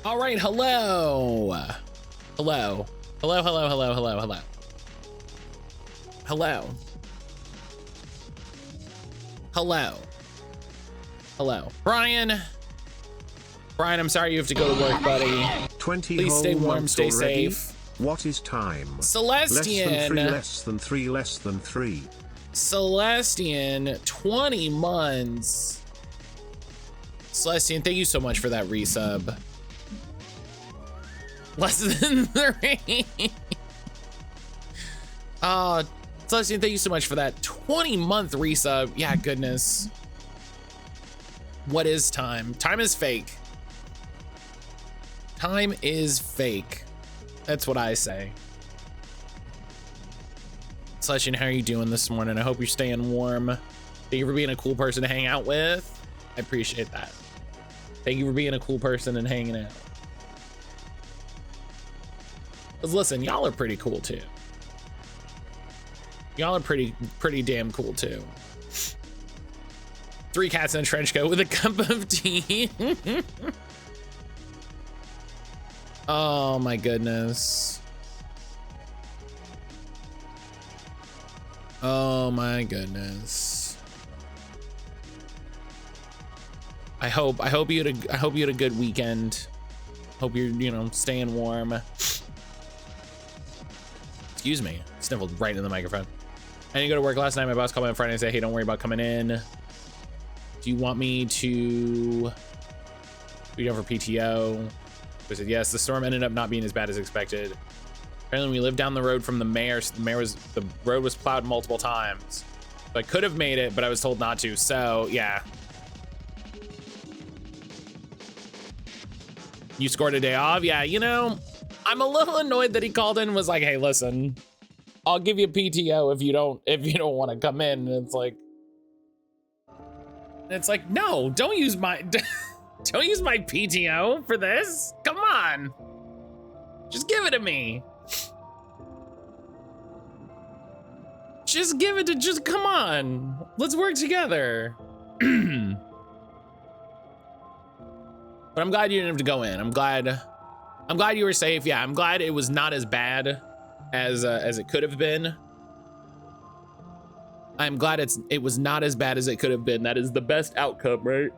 All right, hello. Hello. Hello, hello, hello, hello, hello. Hello. Hello. Hello. Brian, I'm sorry you have to go to work, buddy. 20 Please stay warm, months stay already. safe. What is time? Celestian. Less than 3, less than 3. Celestian, 20 months. Celestian, thank you so much for that resub. Less than 3. Celestian, thank you so much for that 20-month resub. Yeah, goodness. What is time? Time is fake. Time is fake. That's what I say. Celestian, how are you doing this morning? I hope you're staying warm. Thank you for being a cool person to hang out with. I appreciate that. Thank you for being a cool person and hanging out. Because listen, y'all are pretty cool too. Y'all are pretty damn cool too. 3 cats in a trench coat with a cup of tea. Oh my goodness. Oh my goodness. I hope you had a good weekend. Hope you're, staying warm. Excuse me. Sniffled right in the microphone. I didn't go to work last night. My boss called me on Friday and said, hey, don't worry about coming in. Do you want me to be done for PTO? I said, yes. The storm ended up not being as bad as expected. Apparently we lived down the road from the mayor. So the road was plowed multiple times. So I could have made it, but I was told not to. So yeah. You scored a day off? Yeah, I'm a little annoyed that he called in and was like, hey, listen, I'll give you PTO if you don't want to come in. And it's like, no, don't use my PTO for this. Come on. Just give it to me. Just come on. Let's work together. But I'm glad you didn't have to go in. I'm glad you were safe. Yeah, I'm glad it was not as bad as it could have been. I'm glad it was not as bad as it could have been. That is the best outcome, right?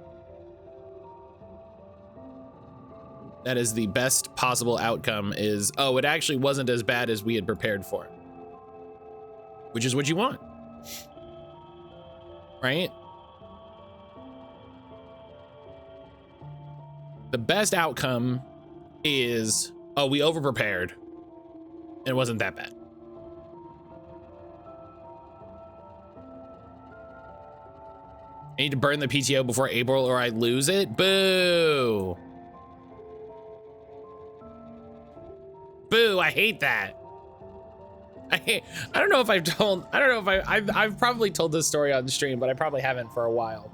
That is the best possible outcome is, oh, it actually wasn't as bad as we had prepared for. Which is what you want. Right? The best outcome is, oh, we overprepared. It wasn't that bad. I need to burn the PTO before April or I lose it. Boo. Boo, I hate that. I don't know if I've probably told this story on the stream, but I probably haven't for a while.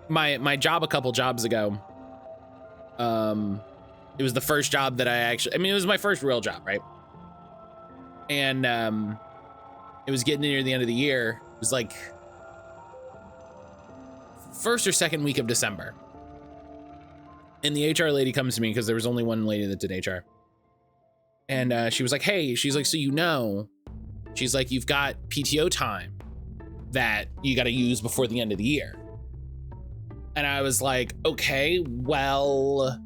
My job a couple jobs ago, it was the first job that it was my first real job, right? And it was getting near the end of the year. It was like first or second week of December. And the HR lady comes to me because there was only one lady that did HR. And she was like, hey, she's like, so she's like, you've got PTO time that you got to use before the end of the year. And I was like, okay, well,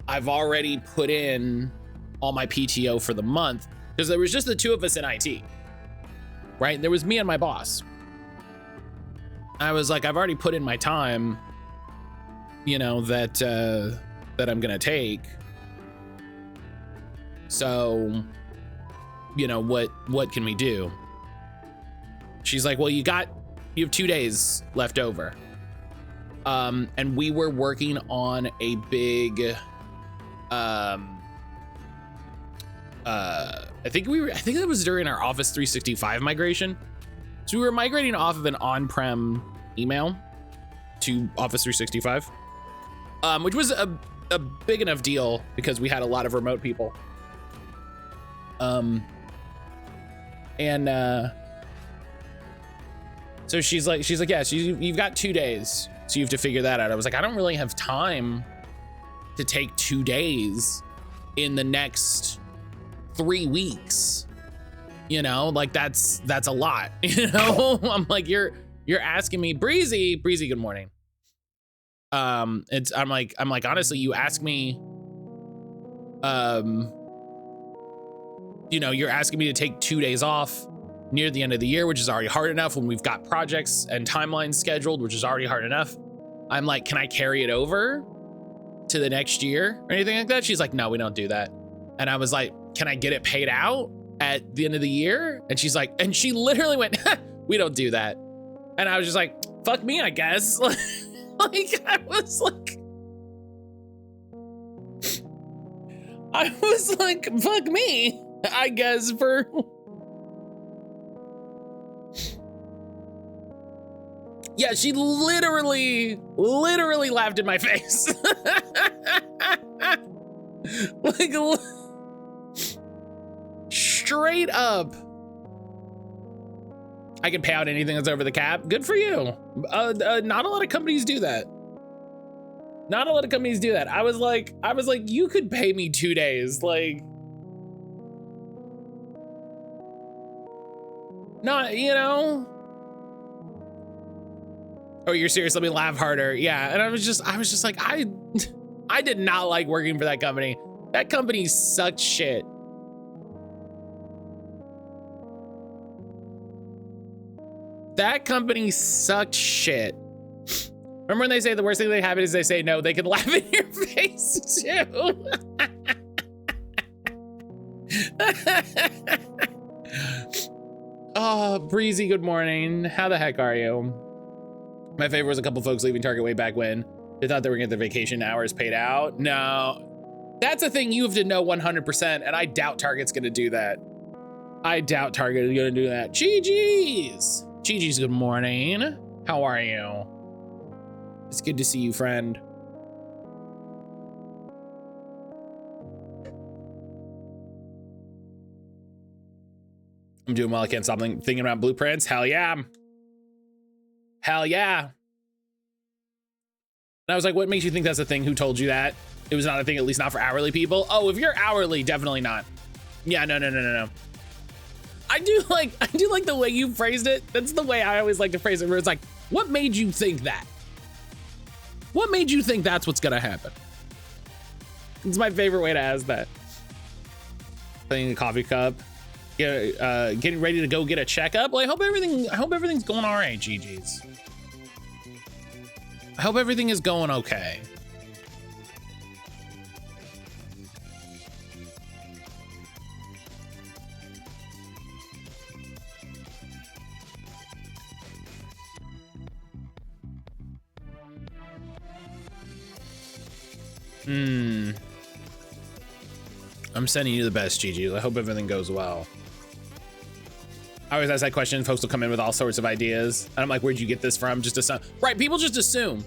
I've already put in all my PTO for the month because there was just the 2 of us in IT, right? There was me and my boss. I was like, I've already put in my time, that I'm gonna take. So, what can we do? She's like, well, you have 2 days left over. And we were working on a big, I think that was during our Office 365 migration. So we were migrating off of an on-prem email to Office 365, which was a big enough deal because we had a lot of remote people. So she's like, yeah, you've got 2 days. So you have to figure that out. I was like, I don't really have time to take 2 days in the next 3 weeks. You know, like that's a lot, you know? I'm like, you're asking me, Breezy, good morning. I'm like, honestly, you ask me, you know, you're asking me to take 2 days off near the end of the year, which is already hard enough when we've got projects and timelines scheduled, which is already hard enough. I'm like, can I carry it over to the next year or anything like that? She's like, no, we don't do that. And I was like, can I get it paid out at the end of the year? And she's like, and she literally went, we don't do that. And I was just like, fuck me, I guess. Like, I was like, fuck me, I guess, for. Yeah, she literally laughed in my face. Like, straight up. I can pay out anything that's over the cap. Good for you. Not a lot of companies do that. Not a lot of companies do that. I was like, you could pay me 2 days. Like, not, you know. Oh, you're serious? Let me laugh harder. Yeah. And I was just like, I did not like working for that company. That company sucked shit. That company sucked shit. Remember when they say the worst thing that happen is they say no, they can laugh in your face too. Oh, Breezy, good morning. How the heck are you? My favorite was a couple folks leaving Target way back when. They thought they were gonna get their vacation hours paid out. No, that's a thing you have to know 100%, and I doubt Target's gonna do that. I doubt Target is gonna do that. GG's. GG's, good morning. How are you? It's good to see you, friend. I'm doing well. I can't stop thinking about blueprints. Hell yeah. Hell yeah. And I was like, what makes you think that's a thing? Who told you that? It was not a thing, at least not for hourly people. Oh, if you're hourly, definitely not. Yeah, no. I do like the way you phrased it. That's the way I always like to phrase it, where it's like, what made you think that? What made you think that's what's gonna happen? It's my favorite way to ask that. Putting a coffee cup. Yeah, getting ready to go get a checkup. Well, I hope everything's going all right, GG's. I hope everything is going okay. I'm sending you the best, Gigi. I hope everything goes well. I always ask that question. Folks will come in with all sorts of ideas. And I'm like, where'd you get this from? Just assume. Right, people just assume.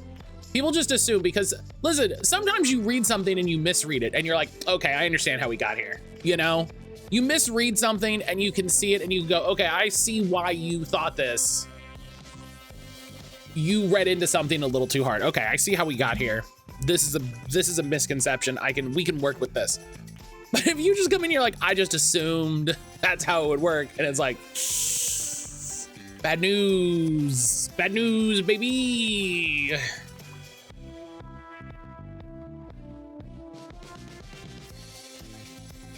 People just assume because, listen, sometimes you read something and you misread it. And you're like, okay, I understand how we got here. You know? You misread something and you can see it and you go, okay, I see why you thought this. You read into something a little too hard. Okay, I see how we got here. This is a misconception. We can work with this. But if you just come in here like, I just assumed that's how it would work, and it's like, bad news, baby.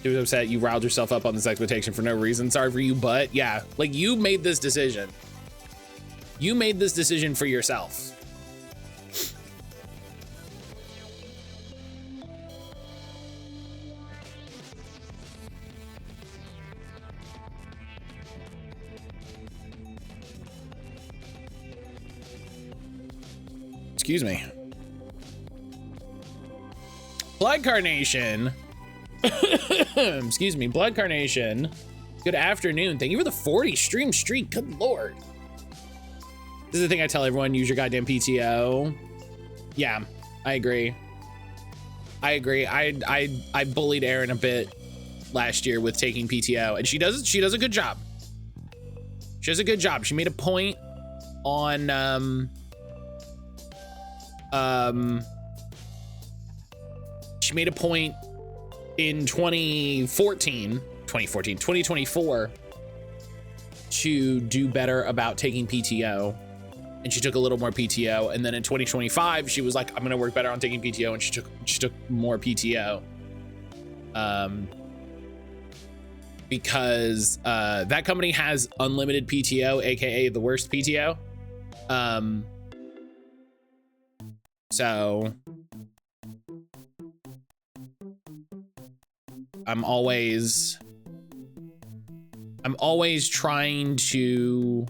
Dude was upset you riled yourself up on this expectation for no reason. Sorry for you, but yeah, like you made this decision. You made this decision for yourself. Excuse me. Blood Carnation. Excuse me, Blood Carnation. Good afternoon. Thank you for the 40 stream streak. Good lord. This is the thing I tell everyone, use your goddamn PTO. Yeah, I agree. I bullied Erin a bit last year with taking PTO, and she does a good job. She does a good job. She made a point on She made a point in 2024 to do better about taking PTO, and she took a little more PTO. And then in 2025, she was like, I'm gonna work better on taking PTO, and she took more PTO. Because that company has unlimited PTO, aka the worst PTO. So I'm always trying to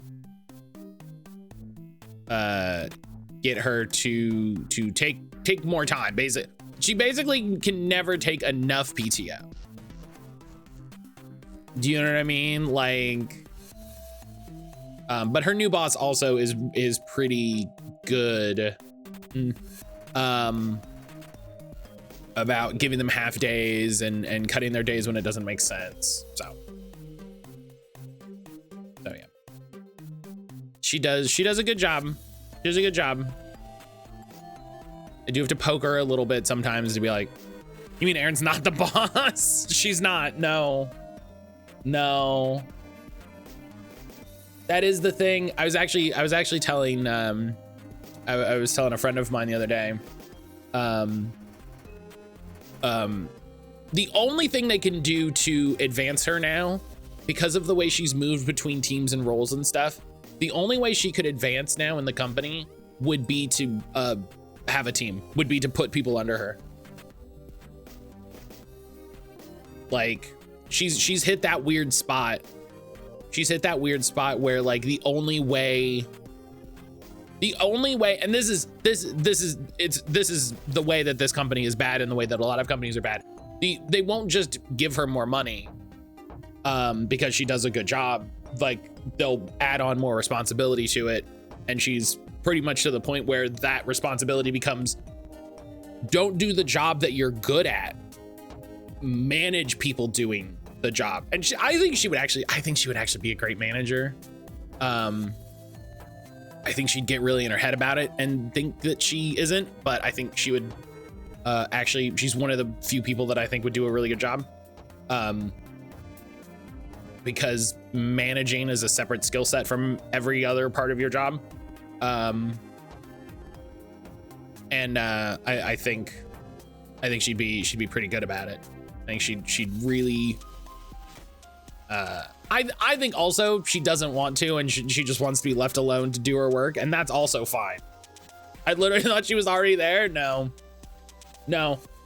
get her to take more time. She basically can never take enough PTO. Do you know what I mean? Like, but her new boss also is pretty good about giving them half days and cutting their days when it doesn't make sense. So yeah, she does a good job. She does a good job. I do have to poke her a little bit sometimes to be like, you mean Erin's not the boss? She's not. No. That is the thing. I was actually telling I was telling a friend of mine the other day, the only thing they can do to advance her now, because of the way she's moved between teams and roles and stuff, the only way she could advance now in the company would be to have a team, would be to put people under her. Like, she's hit that weird spot. She's hit that weird spot where, like, the only way, and this is the way that this company is bad, and the way that a lot of companies are bad. They won't just give her more money because she does a good job. Like, they'll add on more responsibility to it, and she's pretty much to the point where that responsibility becomes, don't do the job that you're good at, manage people doing the job. And I think she would actually be a great manager. I think she'd get really in her head about it and think that she isn't, but I think she would actually, she's one of the few people that I think would do a really good job. Because managing is a separate skill set from every other part of your job. I think she'd be pretty good about it. I think she'd really, I think also she doesn't want to, and she just wants to be left alone to do her work, and that's also fine. I literally thought she was already there. No,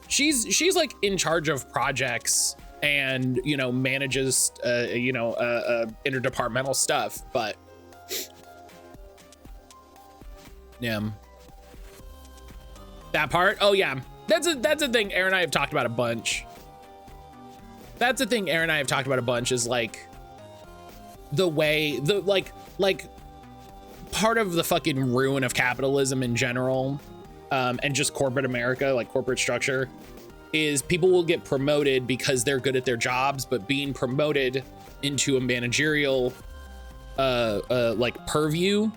she's like in charge of projects and, you know, manages interdepartmental stuff, but yeah, that part. Oh yeah, that's a thing Aaron and I have talked about a bunch. That's the thing Aaron and I have talked about a bunch, is like the way like part of the fucking ruin of capitalism in general, and just corporate America, like corporate structure, is people will get promoted because they're good at their jobs, but being promoted into a managerial like purview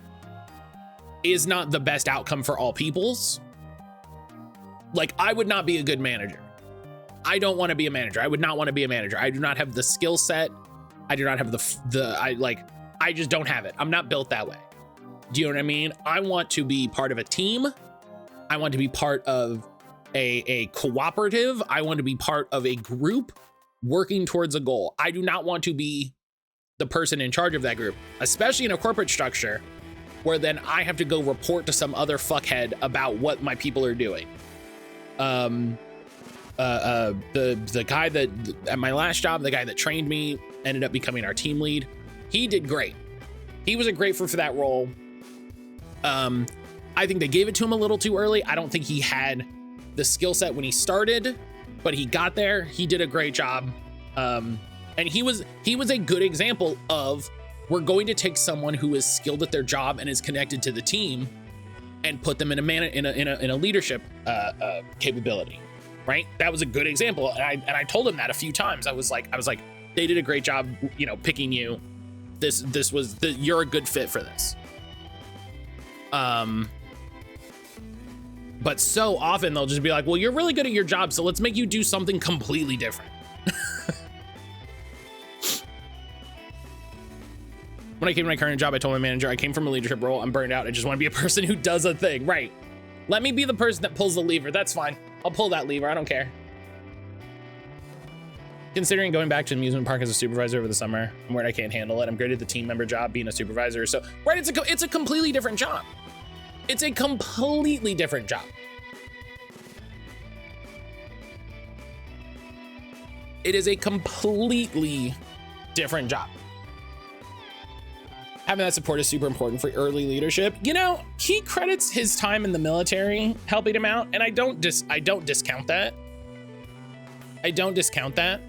is not the best outcome for all peoples. Like, I would not be a good manager. I don't want to be a manager. I would not want to be a manager. I do not have the skill set. I do not have I just don't have it. I'm not built that way. Do you know what I mean? I want to be part of a team. I want to be part of a cooperative. I want to be part of a group working towards a goal. I do not want to be the person in charge of that group, especially in a corporate structure where then I have to go report to some other fuckhead about what my people are doing. The guy that at my last job, the guy that trained me ended up becoming our team lead. He did great. He was a great for that role. I think they gave it to him a little too early. I don't think he had the skill set when he started, but he got there. He did a great job. And he was a good example of, we're going to take someone who is skilled at their job and is connected to the team and put them in a leadership capability, right? That was a good example. And I told him that a few times. I was like, they did a great job, you know, picking you. You're a good fit for this. But so often they'll just be like, well, you're really good at your job, so let's make you do something completely different. When I came to my current job, I told my manager, I came from a leadership role. I'm burned out. I just want to be a person who does a thing. Right. Let me be the person that pulls the lever. That's fine. I'll pull that lever. I don't care. Considering going back to the amusement park as a supervisor over the summer, I'm worried I can't handle it. I'm great at the team member job, being a supervisor. So, right, it's a completely different job. It's a completely different job. It is a completely different job. Having that support is super important for early leadership. You know, he credits his time in the military helping him out, and I don't discount that. I don't discount that.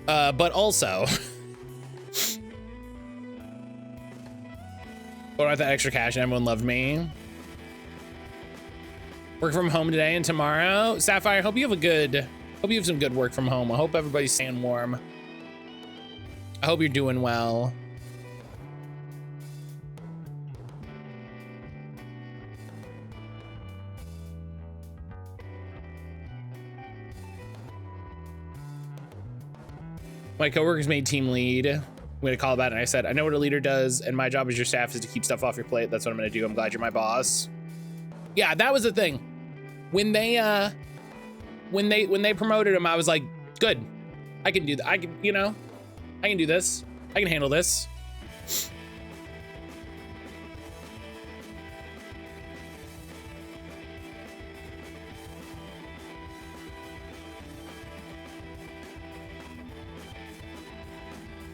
But also, what about that extra cash and everyone loved me? Work from home today and tomorrow. Sapphire, hope you have some good work from home. I hope everybody's staying warm. I hope you're doing well. My coworkers made team lead. I'm gonna call about it, and I said, I know what a leader does, and my job as your staff is to keep stuff off your plate. That's what I'm gonna do. I'm glad you're my boss. Yeah, that was the thing. When they promoted him, I was like, good. I can do that. I can do this. I can handle this.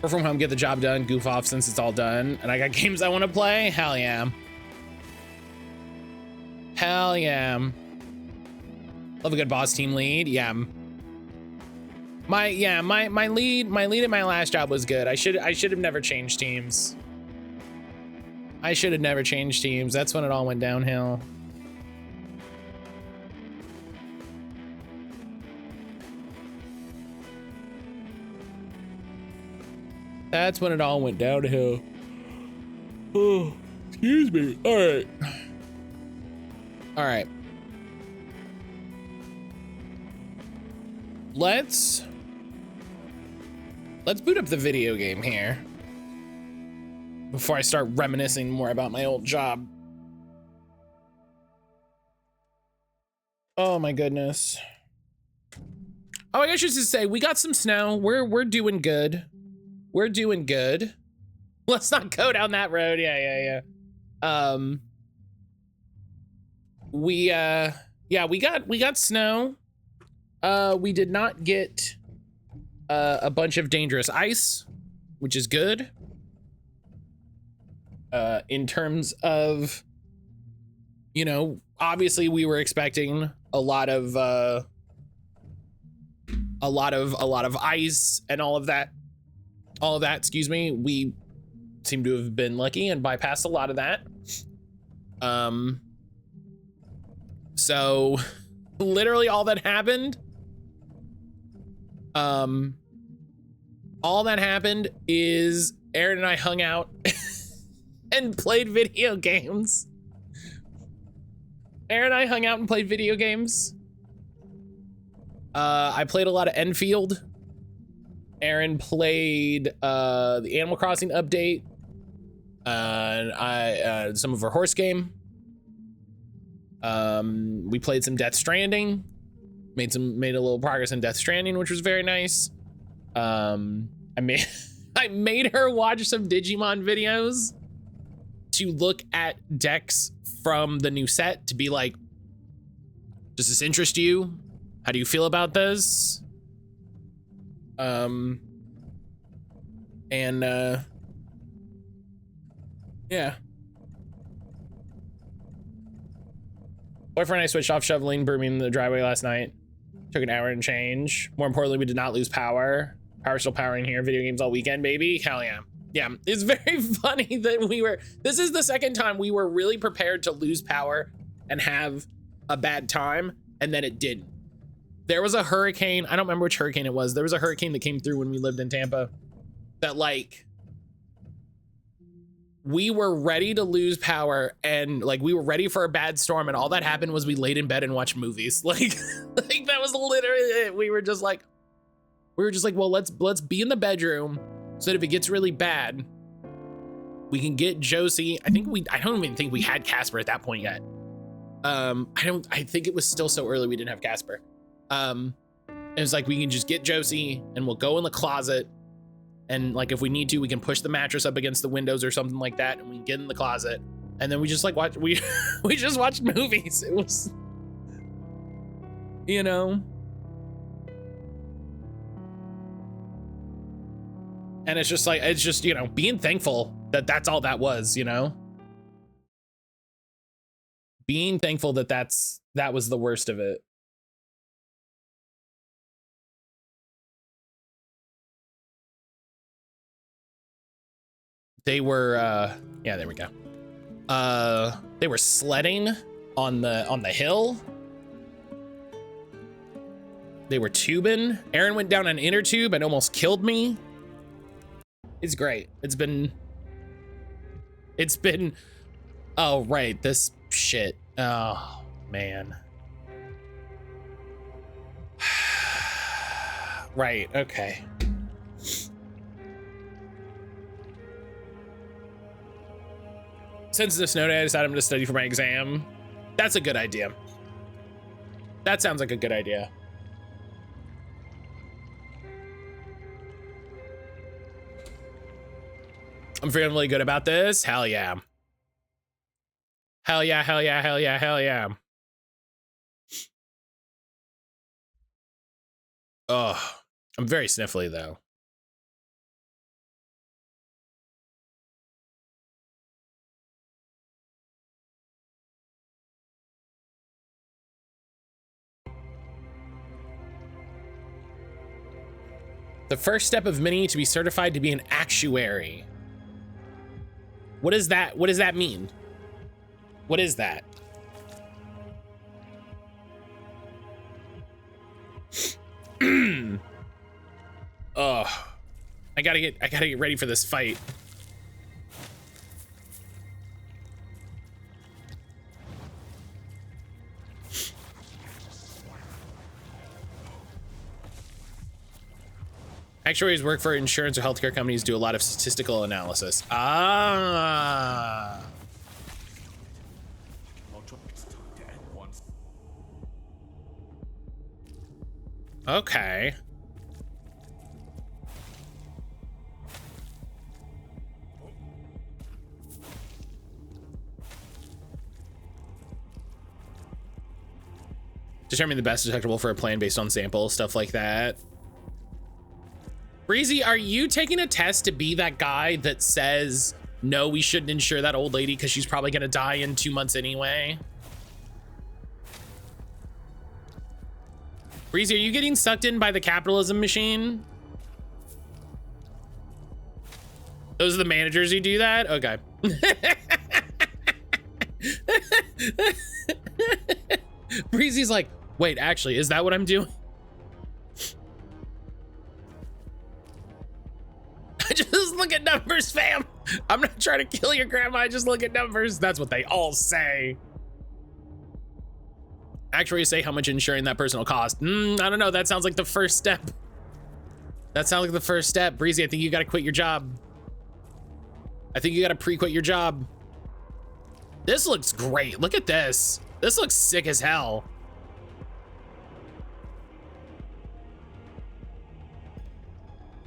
Work from home, get the job done, goof off since it's all done. And I got games I want to play. Hell yeah. Hell yeah. Love a good boss team lead. Yeah. My lead at my last job was good. I should have never changed teams. I should have never changed teams. That's when it all went downhill. That's when it all went downhill. Oh, excuse me. All right. All right. Let's boot up the video game here before I start reminiscing more about my old job. Oh my goodness. Oh, I guess just to say, we got some snow. We're doing good. We're doing good. Let's not go down that road. Yeah. We got snow. We did not get a bunch of dangerous ice, which is good. In terms of, you know, obviously we were expecting a lot of ice and all of that, excuse me. We seem to have been lucky and bypassed a lot of that. So literally all that happened is Aaron and I hung out and played video games. I played a lot of Enfield. Aaron played the Animal Crossing update, and I some of her horse game. We played some Death Stranding, made a little progress in Death Stranding, which was very nice. I made her watch some Digimon videos to look at decks from the new set to be like, does this interest you? How do you feel about this? Yeah. Boyfriend and I switched off shoveling, brooming the driveway last night. Took an hour and change. More importantly, we did not lose power. Power's still powering here. Video games all weekend, baby. Hell yeah. Yeah, it's very funny that this is the second time we were really prepared to lose power and have a bad time, and then it didn't. There was a hurricane. I don't remember which hurricane it was. There was a hurricane that came through when we lived in Tampa that, like, we were ready to lose power, and like we were ready for a bad storm, and all that happened was we laid in bed and watched movies. Like that was literally it. We were just like, well, let's be in the bedroom so that if it gets really bad, we can get Josie. I don't even think we had Casper at that point yet. I think it was still so early we didn't have Casper. It was like, we can just get Josie and we'll go in the closet, and like if we need to, we can push the mattress up against the windows or something like that, and we can get in the closet, and then we just like we just watched movies. It was, you know. And it's just like, you know, being thankful that that's all that was, you know? Being thankful that that was the worst of it. They were, yeah, there we go. They were sledding on the hill. They were tubing. Aaron went down an inner tube and almost killed me. It's great. It's been, oh, right, this shit. Oh, man. Right, okay. Since this snow day, I decided I'm gonna study for my exam. That's a good idea. That sounds like a good idea. I'm feeling really good about this. Hell yeah. Hell yeah, hell yeah, hell yeah, hell yeah. Oh, I'm very sniffly though. The first step of many to be certified to be an actuary. What is that? What does that mean? What is that? Oh, I gotta get ready for this fight. Actuaries work for insurance or healthcare companies, do a lot of statistical analysis. Ah. Okay. Determine the best detectable for a plan based on sample, stuff like that. Breezy, are you taking a test to be that guy that says, no, we shouldn't insure that old lady because she's probably gonna die in 2 months anyway? Breezy, are you getting sucked in by the capitalism machine? Those are the managers who do that? Okay. Breezy's like, wait, actually, is that what I'm doing? I just look at numbers, fam. I'm not trying to kill your grandma. I just look at numbers. That's what they all say. Actuaries say how much insuring that person will cost. I don't know. That sounds like the first step. That sounds like the first step. Breezy, I think you got to quit your job. I think you got to pre-quit your job. This looks great. Look at this. This looks sick as hell.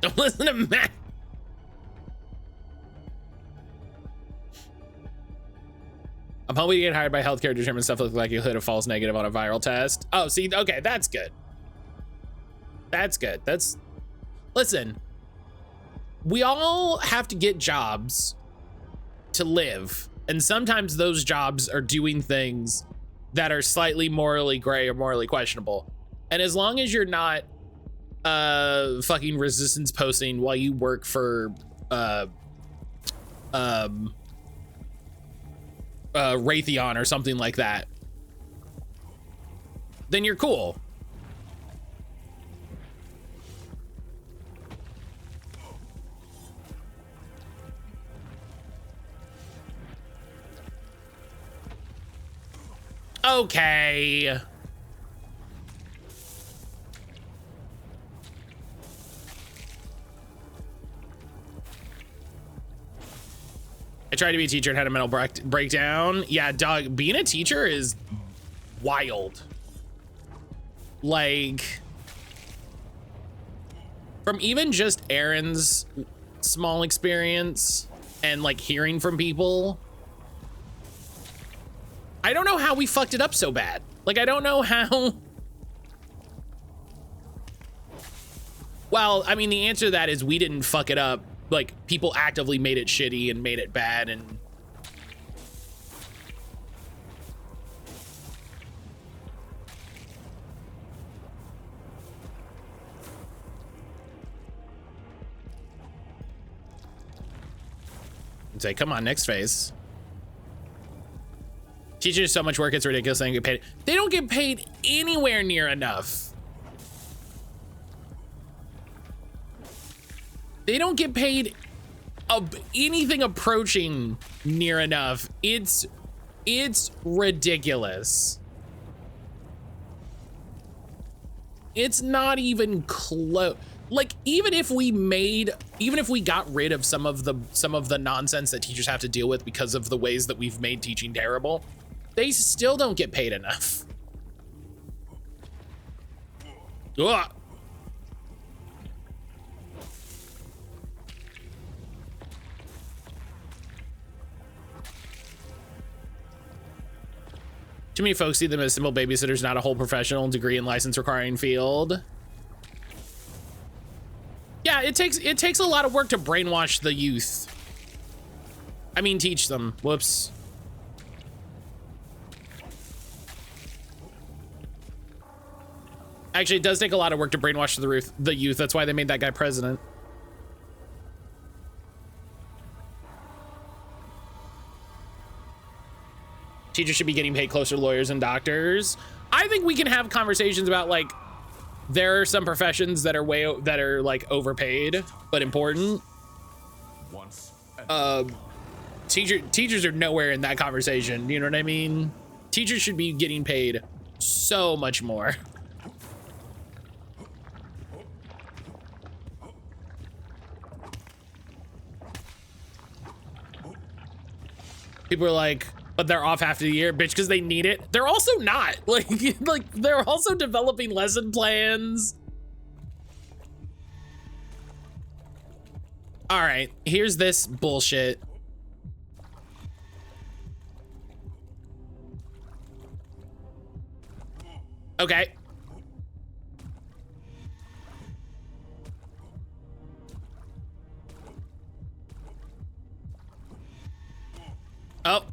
Don't listen to Matt. I'm hoping to get hired by healthcare to determine stuff looks like you hit a false negative on a viral test. Oh, see, okay, that's good. That's good. Listen, we all have to get jobs to live. And sometimes those jobs are doing things that are slightly morally gray or morally questionable. And as long as you're not fucking resistance posting while you work for Raytheon or something like that, then you're cool. Okay. I tried to be a teacher and had a mental breakdown. Yeah, dog, being a teacher is wild. Like, from even just Aaron's small experience and like hearing from people, I don't know how we fucked it up so bad. Like, I don't know how. Well, I mean, the answer to that is we didn't fuck it up. Like, people actively made it shitty and made it bad, and say, come on, next phase. Teachers so much work, it's ridiculous. They don't get paid. They don't get paid anywhere near enough. They don't get paid anything approaching near enough. It's ridiculous. It's not even close. Like, even if we got rid of some of the nonsense that teachers have to deal with because of the ways that we've made teaching terrible, they still don't get paid enough. Ugh. Too many folks see them as simple babysitters, not a whole professional degree and license requiring field. Yeah, it takes a lot of work to brainwash the youth. I mean, teach them. Whoops. Actually, it does take a lot of work to brainwash the youth. That's why they made that guy president. Teachers should be getting paid closer to lawyers and doctors. I think we can have conversations about, like, there are some professions that are like overpaid but important. Teachers are nowhere in that conversation. You know what I mean? Teachers should be getting paid so much more. People are like, but they're off half of the year, bitch, because they need it. They're also not. Like they're also developing lesson plans. All right, here's this bullshit. Okay. Oh.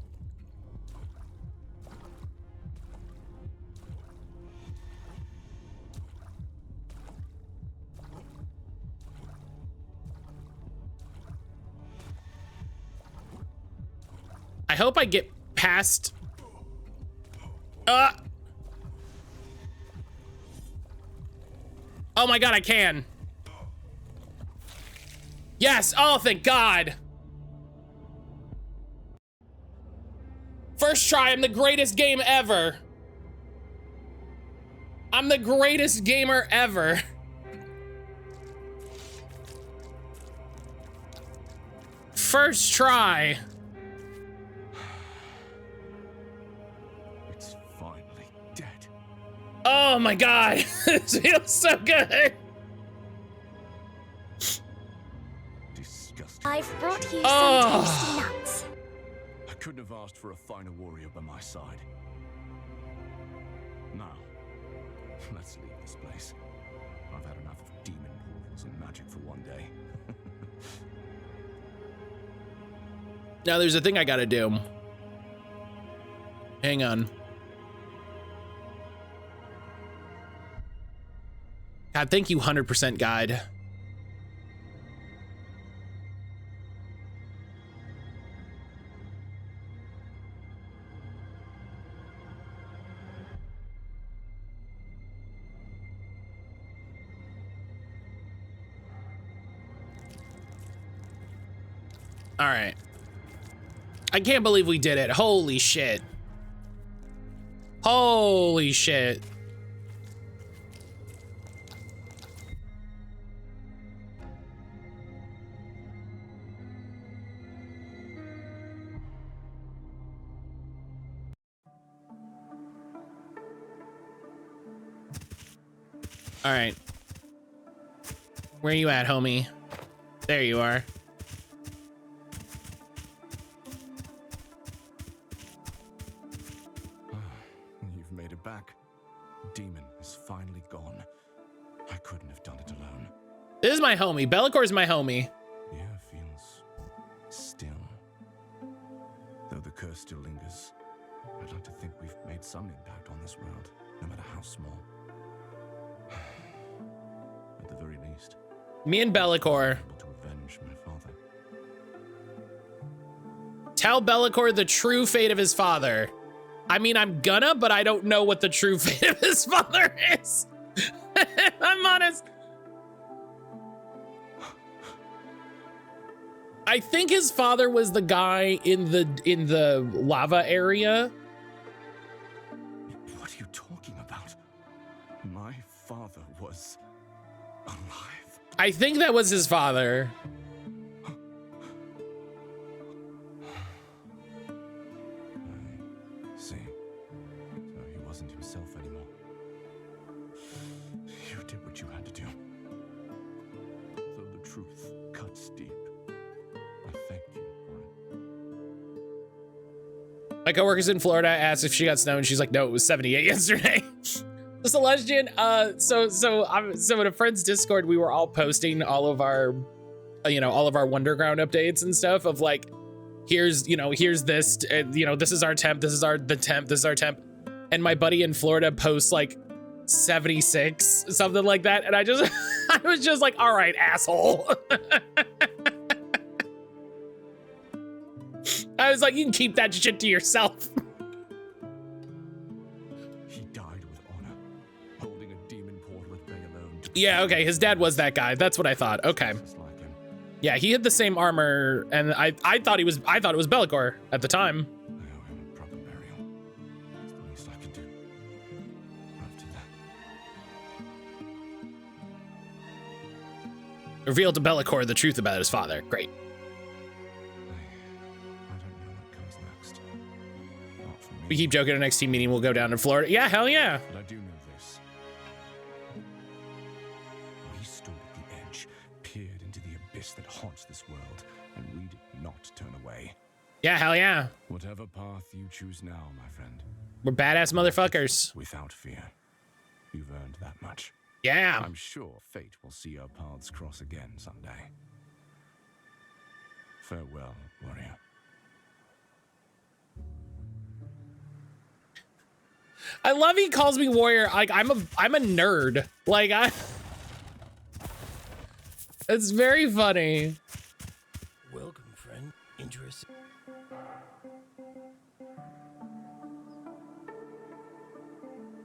I hope I get past. Oh my God, I can. Yes, oh, thank God. First try, I'm the greatest game ever. I'm the greatest gamer ever. First try. It's finally dead. Oh my God, this feels so good. Disgusting. I've brought you some tasty nuts. I couldn't have asked for a finer warrior by my side. Now, let's leave this place. I've had enough of demon portals and magic for one day. Now there's a thing I gotta do. Hang on. God, thank you, 100% guide. All right. I can't believe we did it. Holy shit. Holy shit. All right. Where you at, homie? There you are. You've made it back. Demon is finally gone. I couldn't have done it alone. This is my homie. Bellacor's my homie. The air feels still. Though the curse still lingers, I'd like to think we've made some impact on this world, no matter how small. At the very least, Me and Bellacor. able to avenge my father. Tell Bellacor the true fate of his father. I mean, I'm gonna, but I don't know what the true fate of his father is. I'm honest. I think his father was the guy in the lava area. What are you talking about? My father was alive. I think that was his father. I see. So he wasn't himself anymore. You did what you had to do. Though the truth cuts deep, I thank you for it. My coworker's in Florida. I asked if she got snow, and she's like, "No, it was 78 yesterday." The Celestian. So in a friend's Discord, we were all posting all of our, all of our Wonderground updates and stuff of like, here's this, this is our temp, this is our temp, this is our temp, and my buddy in Florida posts like 76, something like that, and I was just like, all right, asshole. I was like, you can keep that shit to yourself. He died with honor, holding a demon portal at bay alone. Yeah, okay, his dad was that guy. That's what I thought. Okay. Just like him. Yeah, he had the same armor, and I thought it was Bellacor at the time. I owe him a proper burial. It's the least I can do. After that, Reveal to Bellacor the truth about his father. Great. I don't know what comes next. Not for me. We keep joking. Our next team meeting, we'll go down to Florida. Yeah, hell yeah. But I do know this. We stood at the edge, peered into the abyss that haunts this world, and we did not turn away. Yeah, hell yeah. Whatever path you choose now, my friend, We're badass motherfuckers. without fear. You've earned that much. Yeah. I'm sure fate will see our paths cross again someday. Farewell, warrior. I love he calls me warrior. Like I'm a nerd. Like it's very funny. Welcome, friend. Interesting.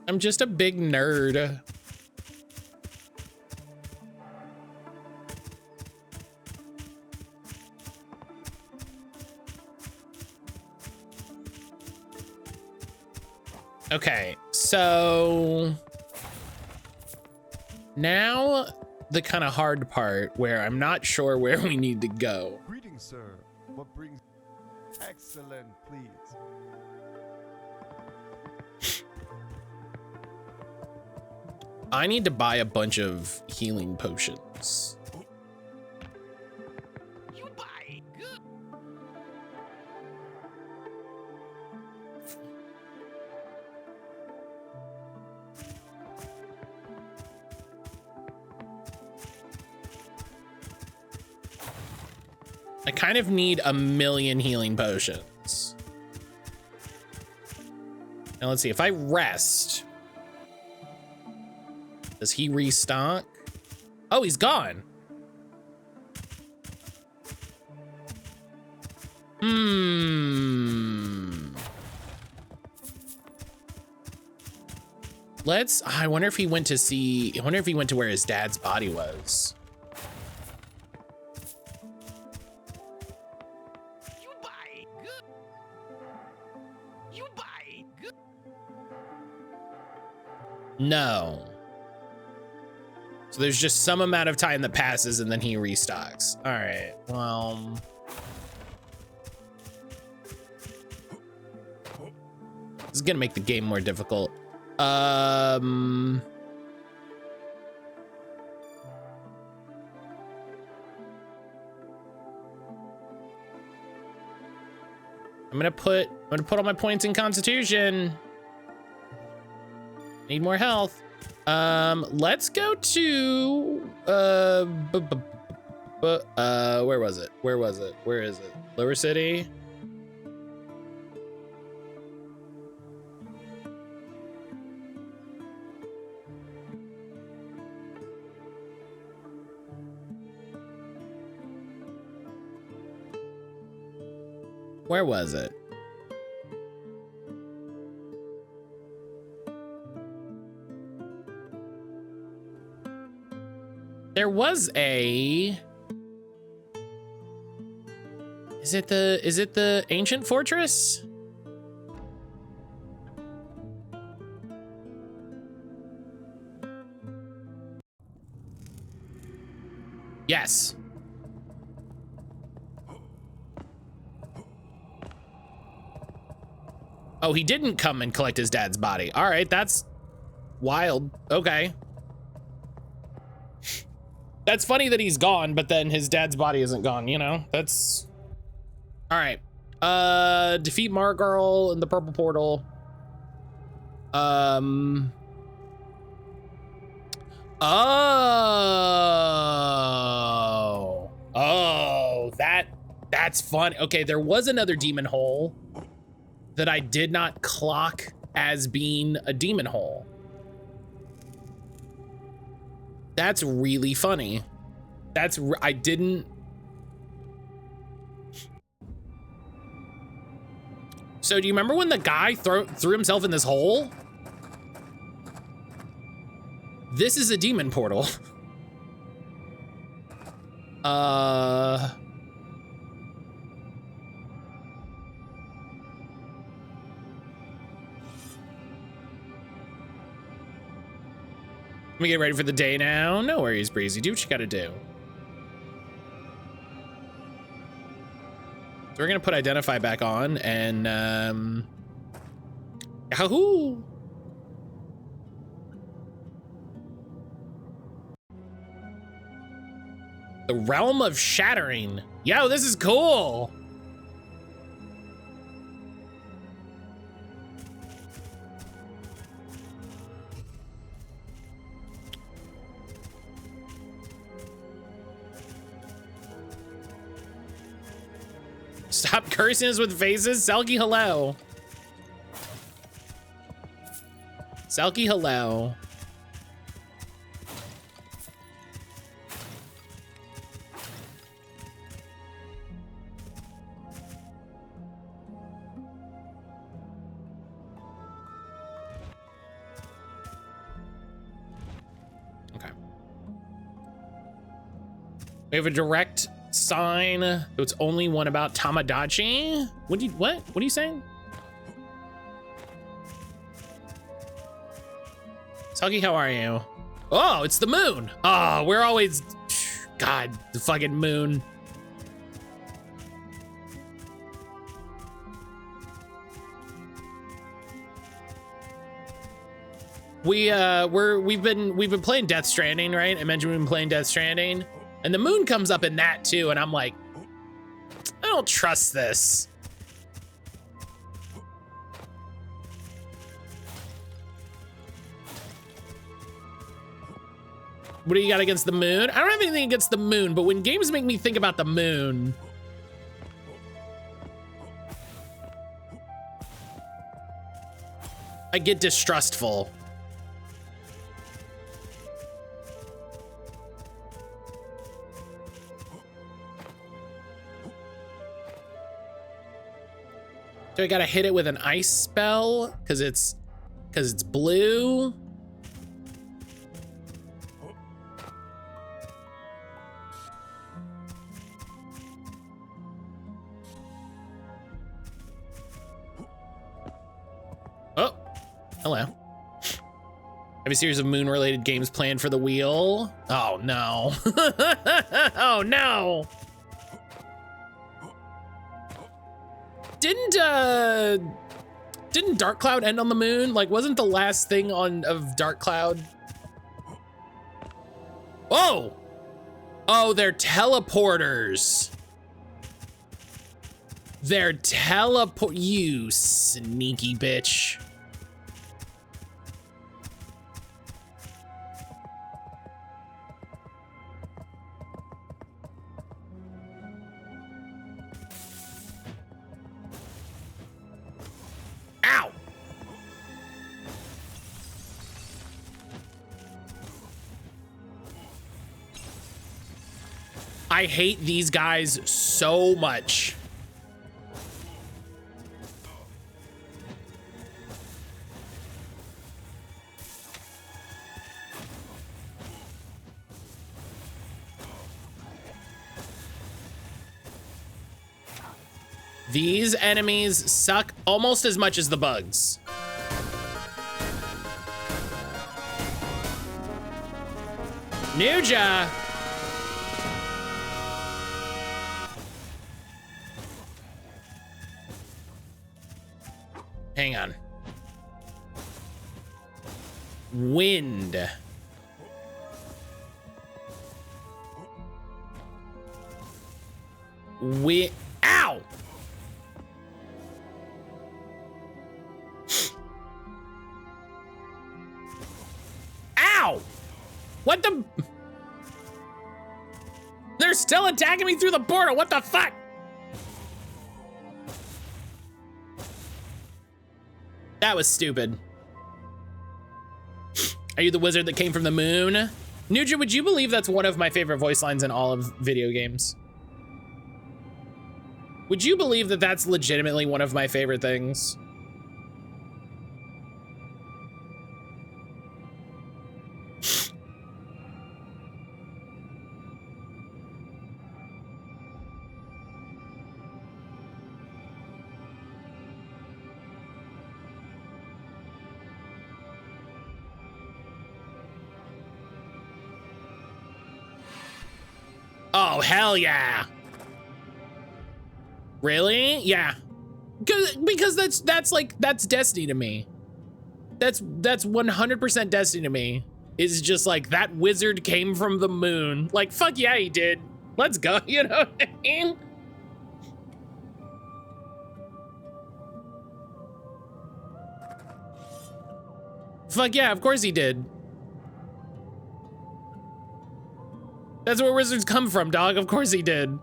I'm just a big nerd. Okay, so now the kind of hard part where I'm not sure where we need to go. Greetings, sir. What brings... Excellent, please. I need to buy a bunch of healing potions. You buy good. I kind of need 1,000,000 healing potions. Now let's see, if I rest, does he restock? Oh, he's gone. I wonder if he went to where his dad's body was. You buy good. You buy good. No. So there's just some amount of time that passes and then he restocks. All right, well. This is gonna make the game more difficult. I'm gonna put all my points in Constitution. Need more health. Let's go to where was it? Where is it? Lower City. Where was it? There was a... Is it the ancient fortress? Yes. Oh, he didn't come and collect his dad's body. All right, that's wild. Okay. That's funny that he's gone, but then his dad's body isn't gone, you know? That's... All right. Defeat Margirl in the purple portal. Oh, that's fun. Okay, there was another demon hole that I did not clock as being a demon hole. That's really funny. I didn't. So do you remember when the guy threw himself in this hole? This is a demon portal. Let me get ready for the day now. No worries, Breezy. Do what you gotta do. So we're gonna put Identify back on and Yahoo! The Realm of Shattering. Yo, this is cool. Stop cursing us with faces. Selkie, hello. Selkie, hello. Okay. We have a direct sign. It's only one about Tamagotchi. What are you saying? Soggy, how are you? Oh, it's the moon. Oh, we're always, God, the fucking moon. We've been playing Death Stranding, right? I mentioned we've been playing Death Stranding. And the moon comes up in that too, and I'm like, I don't trust this. What do you got against the moon? I don't have anything against the moon, but when games make me think about the moon, I get distrustful. So I gotta hit it with an ice spell because it's blue. Oh, hello. have a series of moon-related games planned for the wheel. Oh no. Oh no. Didn't Dark Cloud end on the moon? Like, wasn't the last thing of Dark Cloud? Oh! Oh, they're teleporters. They're you sneaky bitch. Ow! I hate these guys so much. These enemies suck almost as much as the bugs. Nuja! Hang on. Wind. Ow! Ow! What the? They're still attacking me through the portal. What the fuck? That was stupid. Are you the wizard that came from the moon? Nuja, would you believe that's one of my favorite voice lines in all of video games? Would you believe that that's legitimately one of my favorite things? Oh, hell yeah. Really? Yeah. Because that's destiny to me. That's 100% destiny to me. Is just like, that wizard came from the moon. Like, fuck yeah, he did. Let's go, you know what I mean? Fuck yeah, of course he did. That's where wizards come from, dog. Of course he did.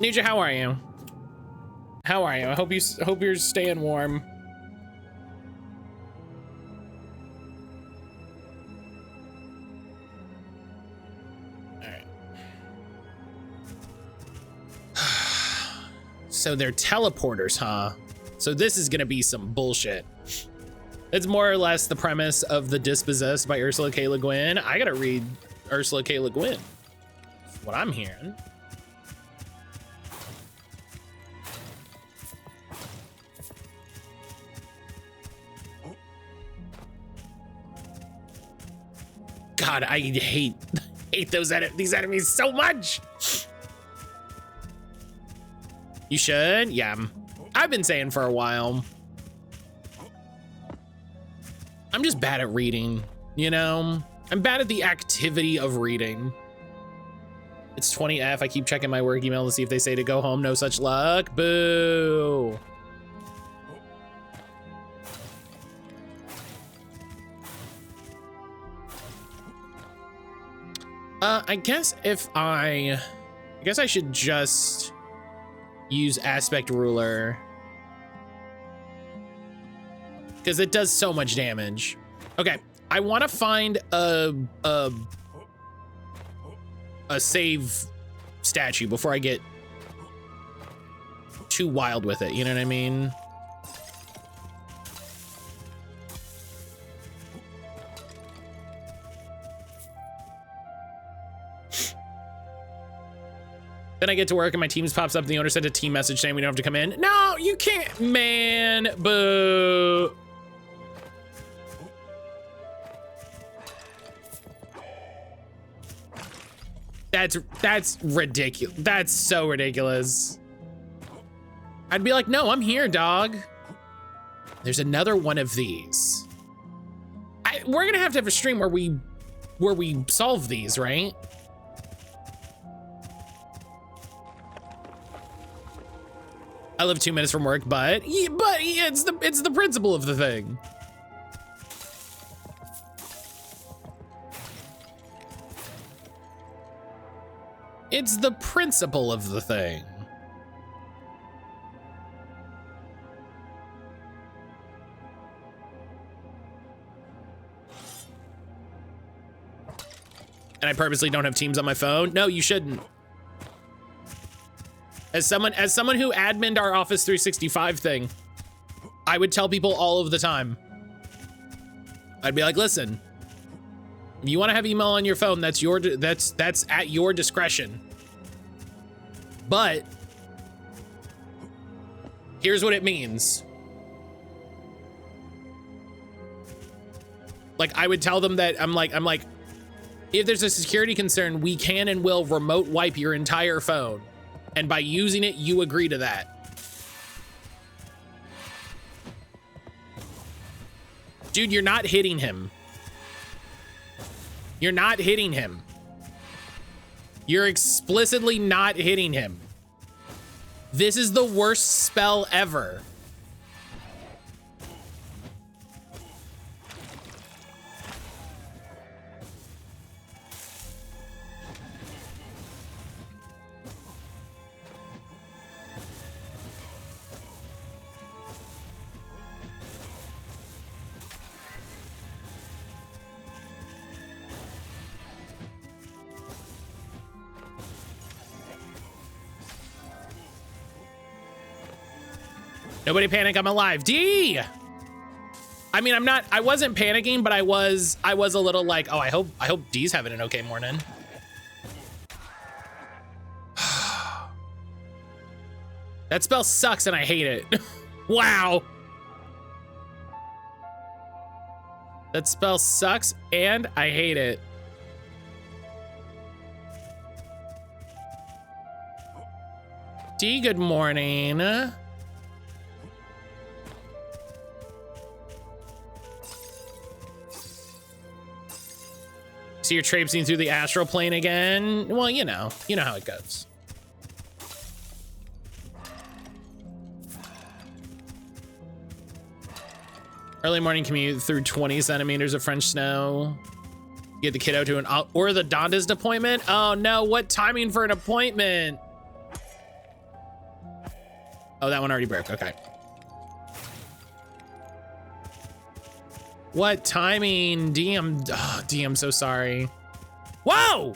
Ninja, how are you? How are you? I hope you're staying warm. So they're teleporters, huh? So this is gonna be some bullshit. It's more or less the premise of The Dispossessed by Ursula K. Le Guin. I gotta read Ursula K. Le Guin. That's what I'm hearing. God, I hate these enemies so much. You should? Yeah. I've been saying for a while. I'm just bad at reading, you know? I'm bad at the activity of reading. It's 20F. I keep checking my work email to see if they say to go home. No such luck. Boo. I guess I should just use aspect ruler because it does so much damage. Okay, I want to find a save statue before I get too wild with it. You know what I mean? Then I get to work and my Teams pops up and the owner sent a team message saying we don't have to come in. No, you can't, man, boo. That's ridiculous. That's so ridiculous. I'd be like, no, I'm here, dog. There's another one of these. We're gonna have to have a stream where we solve these, right? I live 2 minutes from work, but it's the principle of the thing. It's the principle of the thing. And I purposely don't have Teams on my phone. No, you shouldn't. As someone who adminned our Office 365 thing, I would tell people all of the time. I'd be like, listen, if you want to have email on your phone, that's at your discretion. But here's what it means. Like, I would tell them that I'm like, if there's a security concern, we can and will remote wipe your entire phone. And by using it, you agree to that. Dude, you're not hitting him. You're not hitting him. You're explicitly not hitting him. This is the worst spell ever. Nobody panic, I'm alive. D! I mean, I wasn't panicking, but I was a little like, oh, I hope D's having an okay morning. That spell sucks and I hate it. Wow. That spell sucks and I hate it. D, good morning. So you're traipsing through the astral plane again? Well, you know how it goes. Early morning commute through 20 centimeters of French snow. Get the kiddo to an orthodontist appointment. Oh no, what timing for an appointment? Oh, that one already broke, okay. What timing? D, I'm so sorry. Whoa!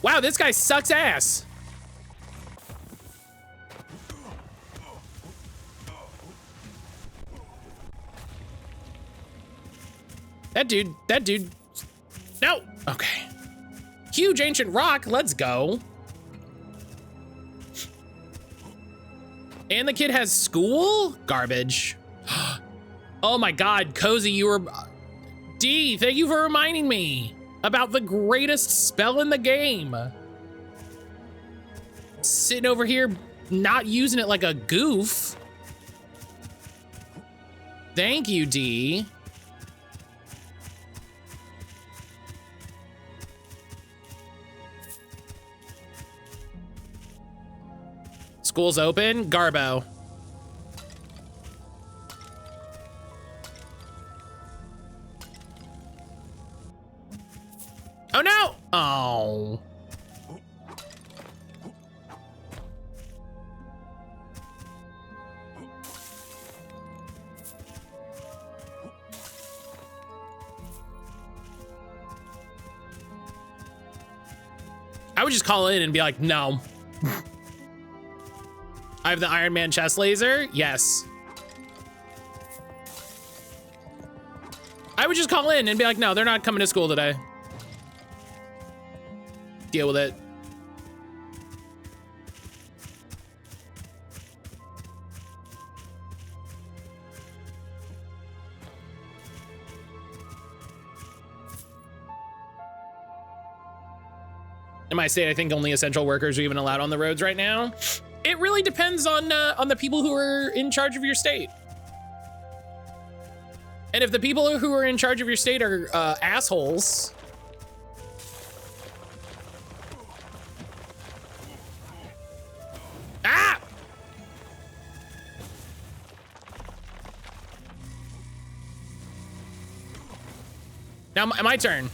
Wow, this guy sucks ass. That dude, no, okay. Huge ancient rock, let's go. And the kid has school? Garbage. Oh my God, Cozy, D, thank you for reminding me about the greatest spell in the game. Sitting over here, not using it like a goof. Thank you, D. School's open, Garbo. Oh no! Oh. I would just call in and be like, no. I have the Iron Man chest laser. Yes. I would just call in and be like, no, they're not coming to school today. Deal with it. In my state, I think only essential workers are even allowed on the roads right now. It really depends on the people who are in charge of your state. And if the people who are in charge of your state are assholes, ah! Now my turn.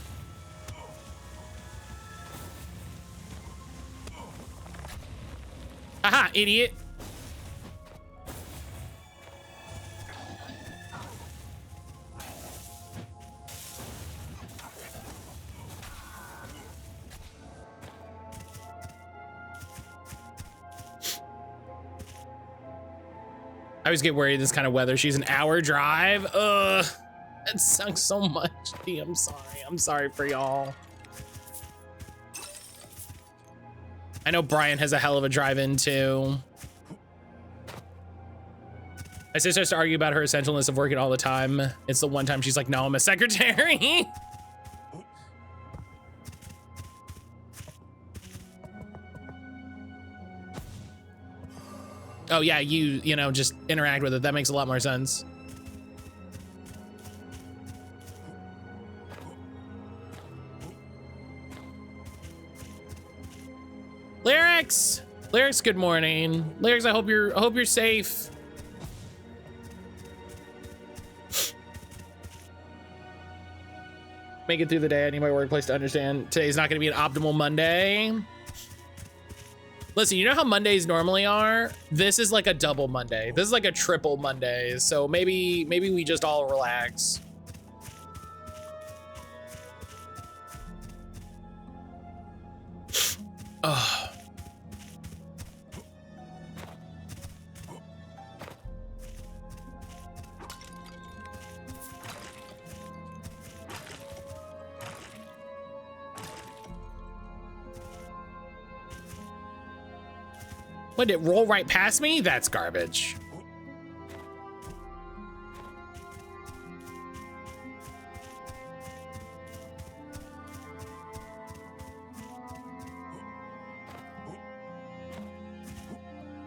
Aha, idiot. I always get worried this kind of weather. She's an hour drive. Ugh, that sucks so much. I'm sorry. I'm sorry for y'all. I know Brian has a hell of a drive-in too. My sister has to argue about her essentialness of working all the time. It's the one time she's like, no, I'm a secretary. Oh yeah, you know, just interact with it. That makes a lot more sense. Lyrics, good morning. Lyrics, I hope you're safe. Make it through the day. I need my workplace to understand today's not gonna be an optimal Monday. Listen, you know how Mondays normally are? This is like a double Monday. This is like a triple Monday. So maybe we just all relax. Ugh. What, did it roll right past me? That's garbage.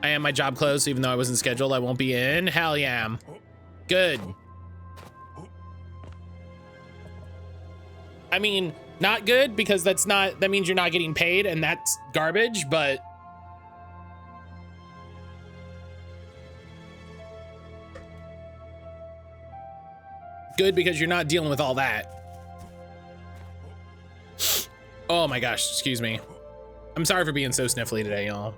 I am my job closed, so even though I wasn't scheduled, I won't be in. Hell yeah. Good. I mean, not good because that means you're not getting paid and that's garbage, but good because you're not dealing with all that. Oh my gosh, excuse me. I'm sorry for being so sniffly today, y'all.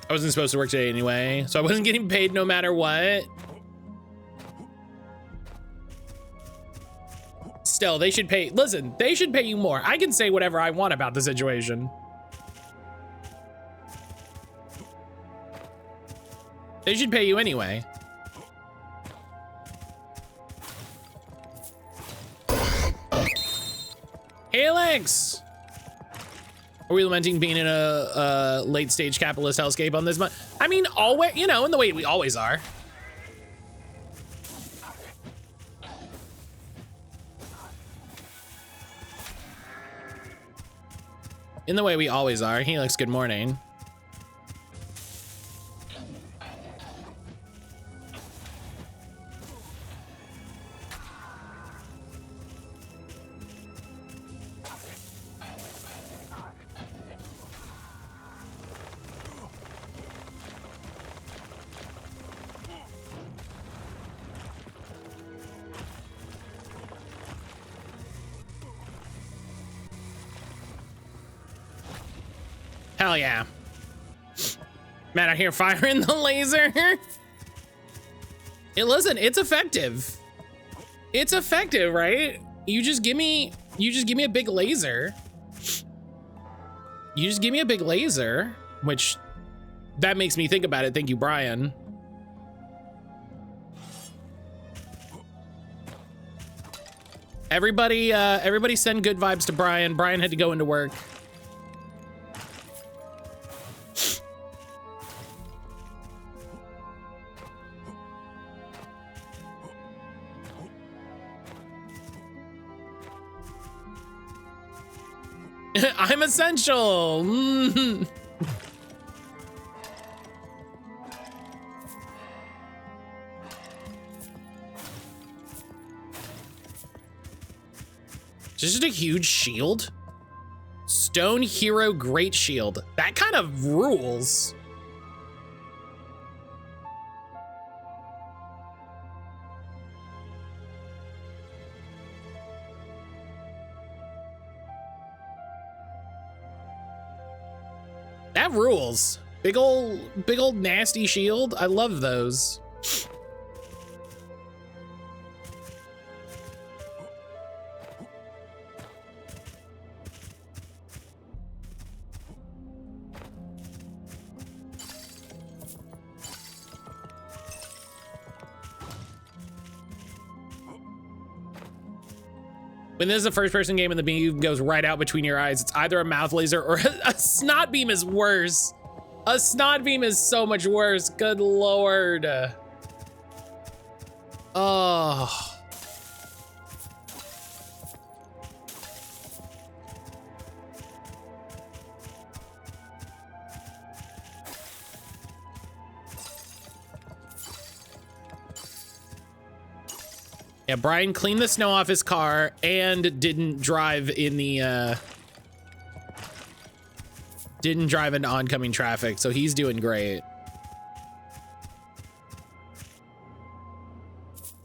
I wasn't supposed to work today anyway, so I wasn't getting paid no matter what. Still, they should pay. Listen, they should pay you more. I can say whatever I want about the situation. They should pay you anyway. Hey, Alex. Are we lamenting being in a late stage capitalist hellscape on this month? I mean, always, you know, in the way we always are. In the way we always are. Helix, good morning. Hell yeah. Man, I hear firing the laser. Listen, it's effective. It's effective, right? You just give me a big laser. You just give me a big laser, which that makes me think about it. Thank you, Brian. Everybody send good vibes to Brian. Brian had to go into work. I'm essential. Is this just a huge shield? Stone Hero Great Shield. That kind of rules. That rules. Big old nasty shield. I love those. When this is a first-person game and the beam goes right out between your eyes, it's either a mouth laser or a snot beam is worse. A snot beam is so much worse. Good Lord. Oh. Yeah, Brian cleaned the snow off his car and didn't drive in the didn't drive into oncoming traffic, so he's doing great.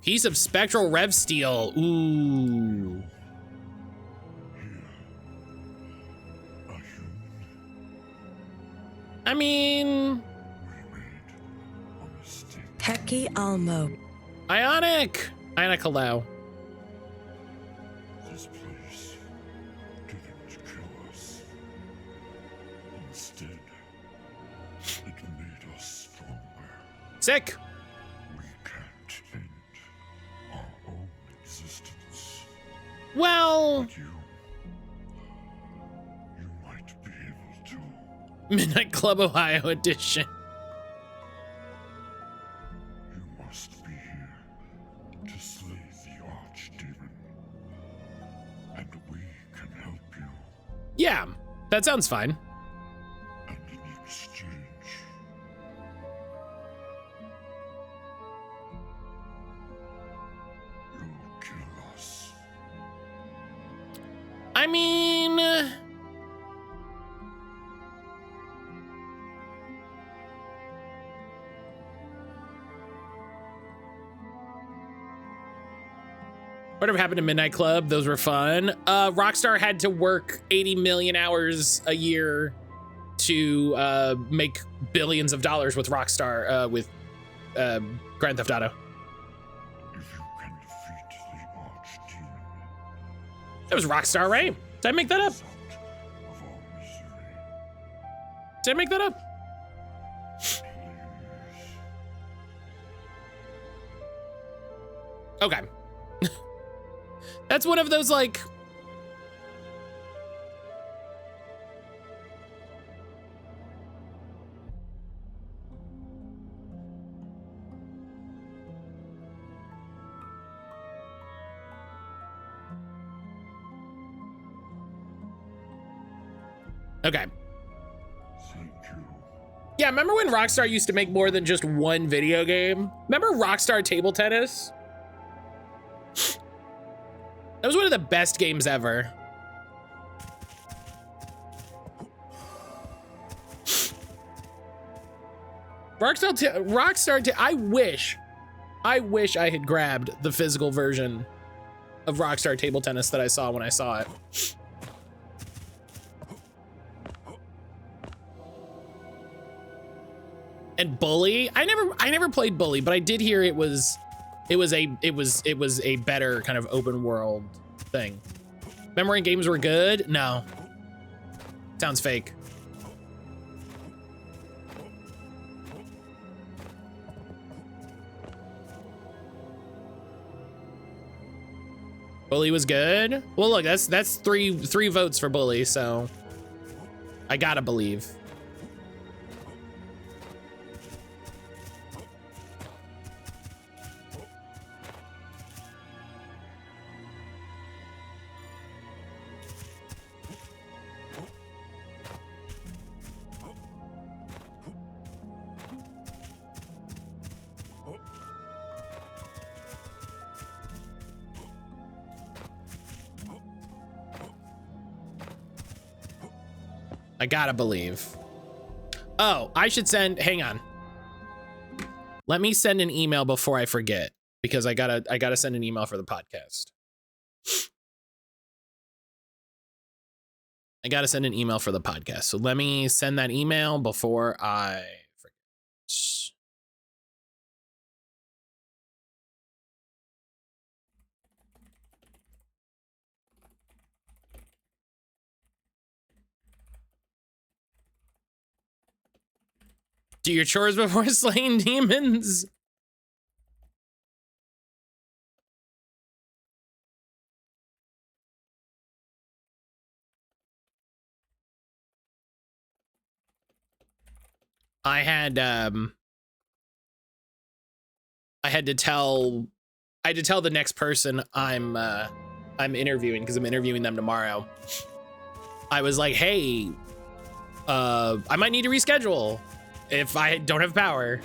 Piece of spectral rev steel. Ooh. I mean, Heki Almo. Ionic. Ionic, hello. This place didn't kill us. Instead, it made us stronger. Sick. We can't end our own existence. Well, But you might be able to. Midnight Club Ohio edition. You must be here to slay the archdemon, and we can help you. Yeah, that sounds fine. And in exchange, you'll kill us. I mean, whatever happened to Midnight Club? Those were fun. Rockstar had to work 80 million hours a year to make billions of dollars with Rockstar, with Grand Theft Auto. If you can defeat the archdemon, That was Rockstar, right? Did I make that up? out of our misery, Did I make that up? please. Okay. That's one of those, like, okay. Thank you. Yeah, remember when Rockstar used to make more than just one video game? Remember Rockstar Table Tennis? That was one of the best games ever. I wish I had grabbed the physical version of Rockstar Table Tennis that I saw when I saw it. And Bully, I never played Bully, but I did hear it was a better kind of open world thing. Remember when games were good? No. Sounds fake. Bully was good. Well, look, that's three votes for Bully, so I gotta believe. I gotta believe. Oh, I should send, hang on. Let me send an email before I forget, because I gotta send an email for the podcast. I gotta send an email for the podcast. So let me send that email before I forget. Do your chores before slaying demons. I had to tell the next person I'm interviewing, because I'm interviewing them tomorrow. I was like, hey, I might need to reschedule if I don't have power.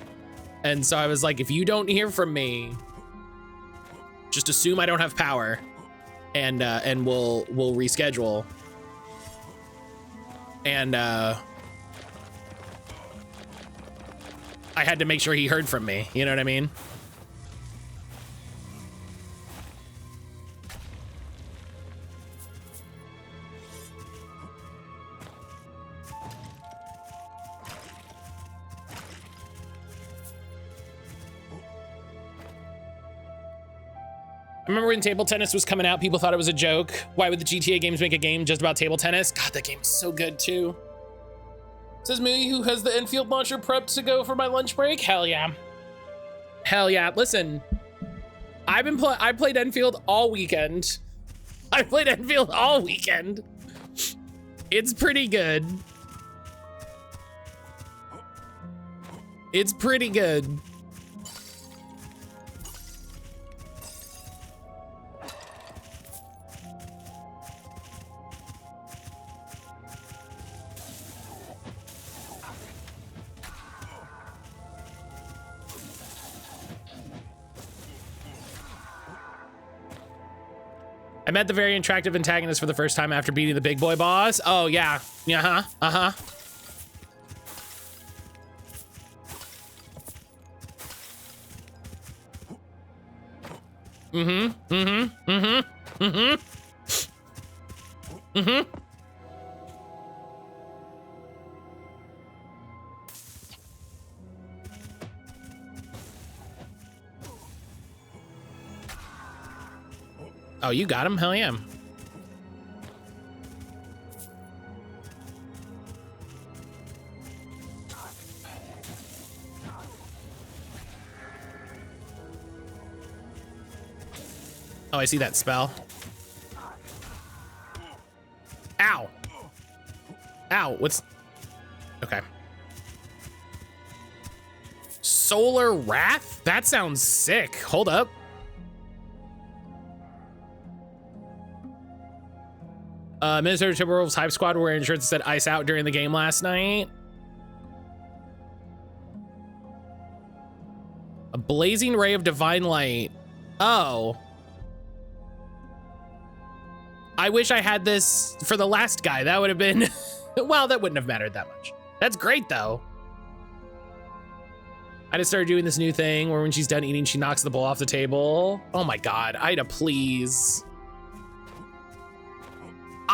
And so I was like, if you don't hear from me, just assume I don't have power, and we'll reschedule. And I had to make sure he heard from me, you know what I mean? I remember when table tennis was coming out, people thought it was a joke. Why would the GTA games make a game just about table tennis? God, that game is so good too. Says me, who has the Enfield launcher prepped to go for my lunch break? Hell yeah. Hell yeah. Listen, I played Enfield all weekend. I played Enfield all weekend. It's pretty good. It's pretty good. I met the very attractive antagonist for the first time after beating the big boy boss. Oh, yeah. Uh-huh. Uh-huh. Mm-hmm. Mm-hmm. Mm-hmm. Mm-hmm. Mm-hmm. Oh, you got him? Hell yeah. Oh, I see that spell. Ow. Ow, what's... Okay. Solar Wrath? That sounds sick. Hold up. Minnesota Timberwolves Hype Squad were wearing shirts that said ice out during the game last night. A blazing ray of divine light. Oh. I wish I had this for the last guy. That would have been, well, that wouldn't have mattered that much. That's great though. I just started doing this new thing where when she's done eating, she knocks the bowl off the table. Oh my God, Ida, please.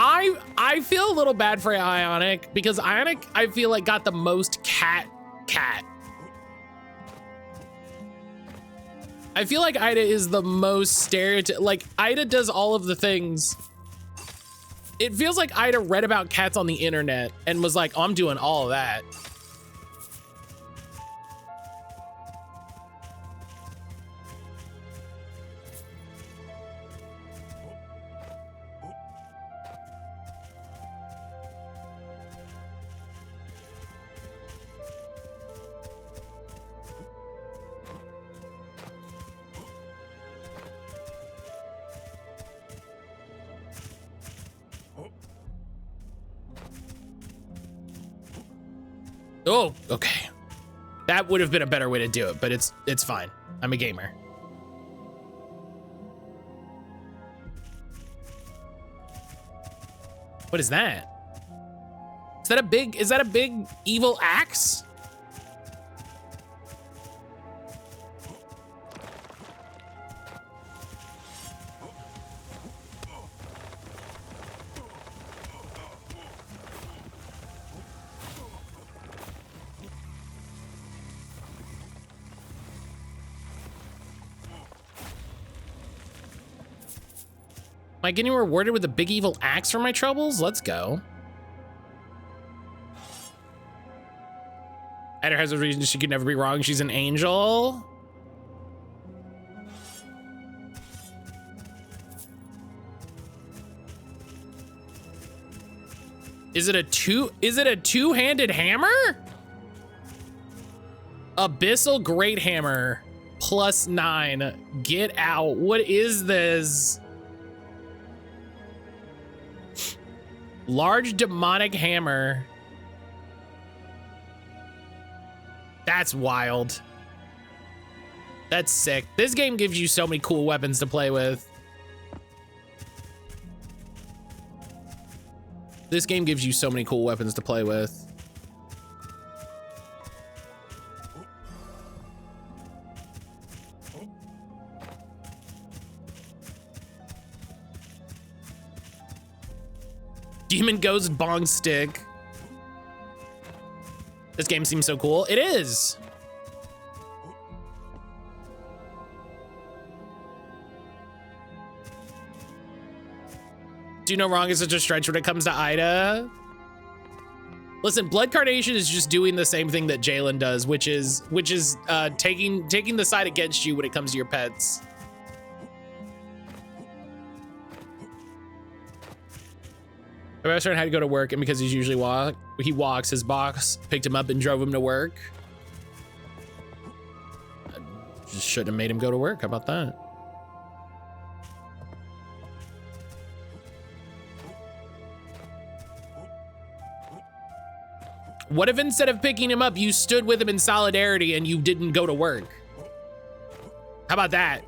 I feel a little bad for Ionic because Ionic, I feel like got the most cat I feel like Ida is the most like Ida does all of the things. It feels like Ida read about cats on the internet and was like, oh, I'm doing all of that. Oh, okay. That would have been a better way to do it, but it's fine. I'm a gamer. What is that? Is that a big evil axe? Am I getting rewarded with a big evil axe for my troubles? Let's go. Eder has a reason she could never be wrong. She's an angel. Is it a two-handed hammer? Abyssal Great Hammer +9. Get out. What is this? Large demonic hammer. That's wild. That's sick. This game gives you so many cool weapons to play with. This game gives you so many cool weapons to play with. Demon Ghost Bong Stick. This game seems so cool. It is. Do no wrong is such a stretch when it comes to Ida. Listen, Blood Carnation is just doing the same thing that Jalen does, which is taking the side against you when it comes to your pets. My best friend had to go to work, and because he walks, his boss picked him up and drove him to work. I just shouldn't have made him go to work. How about that? What if instead of picking him up, you stood with him in solidarity and you didn't go to work? How about that?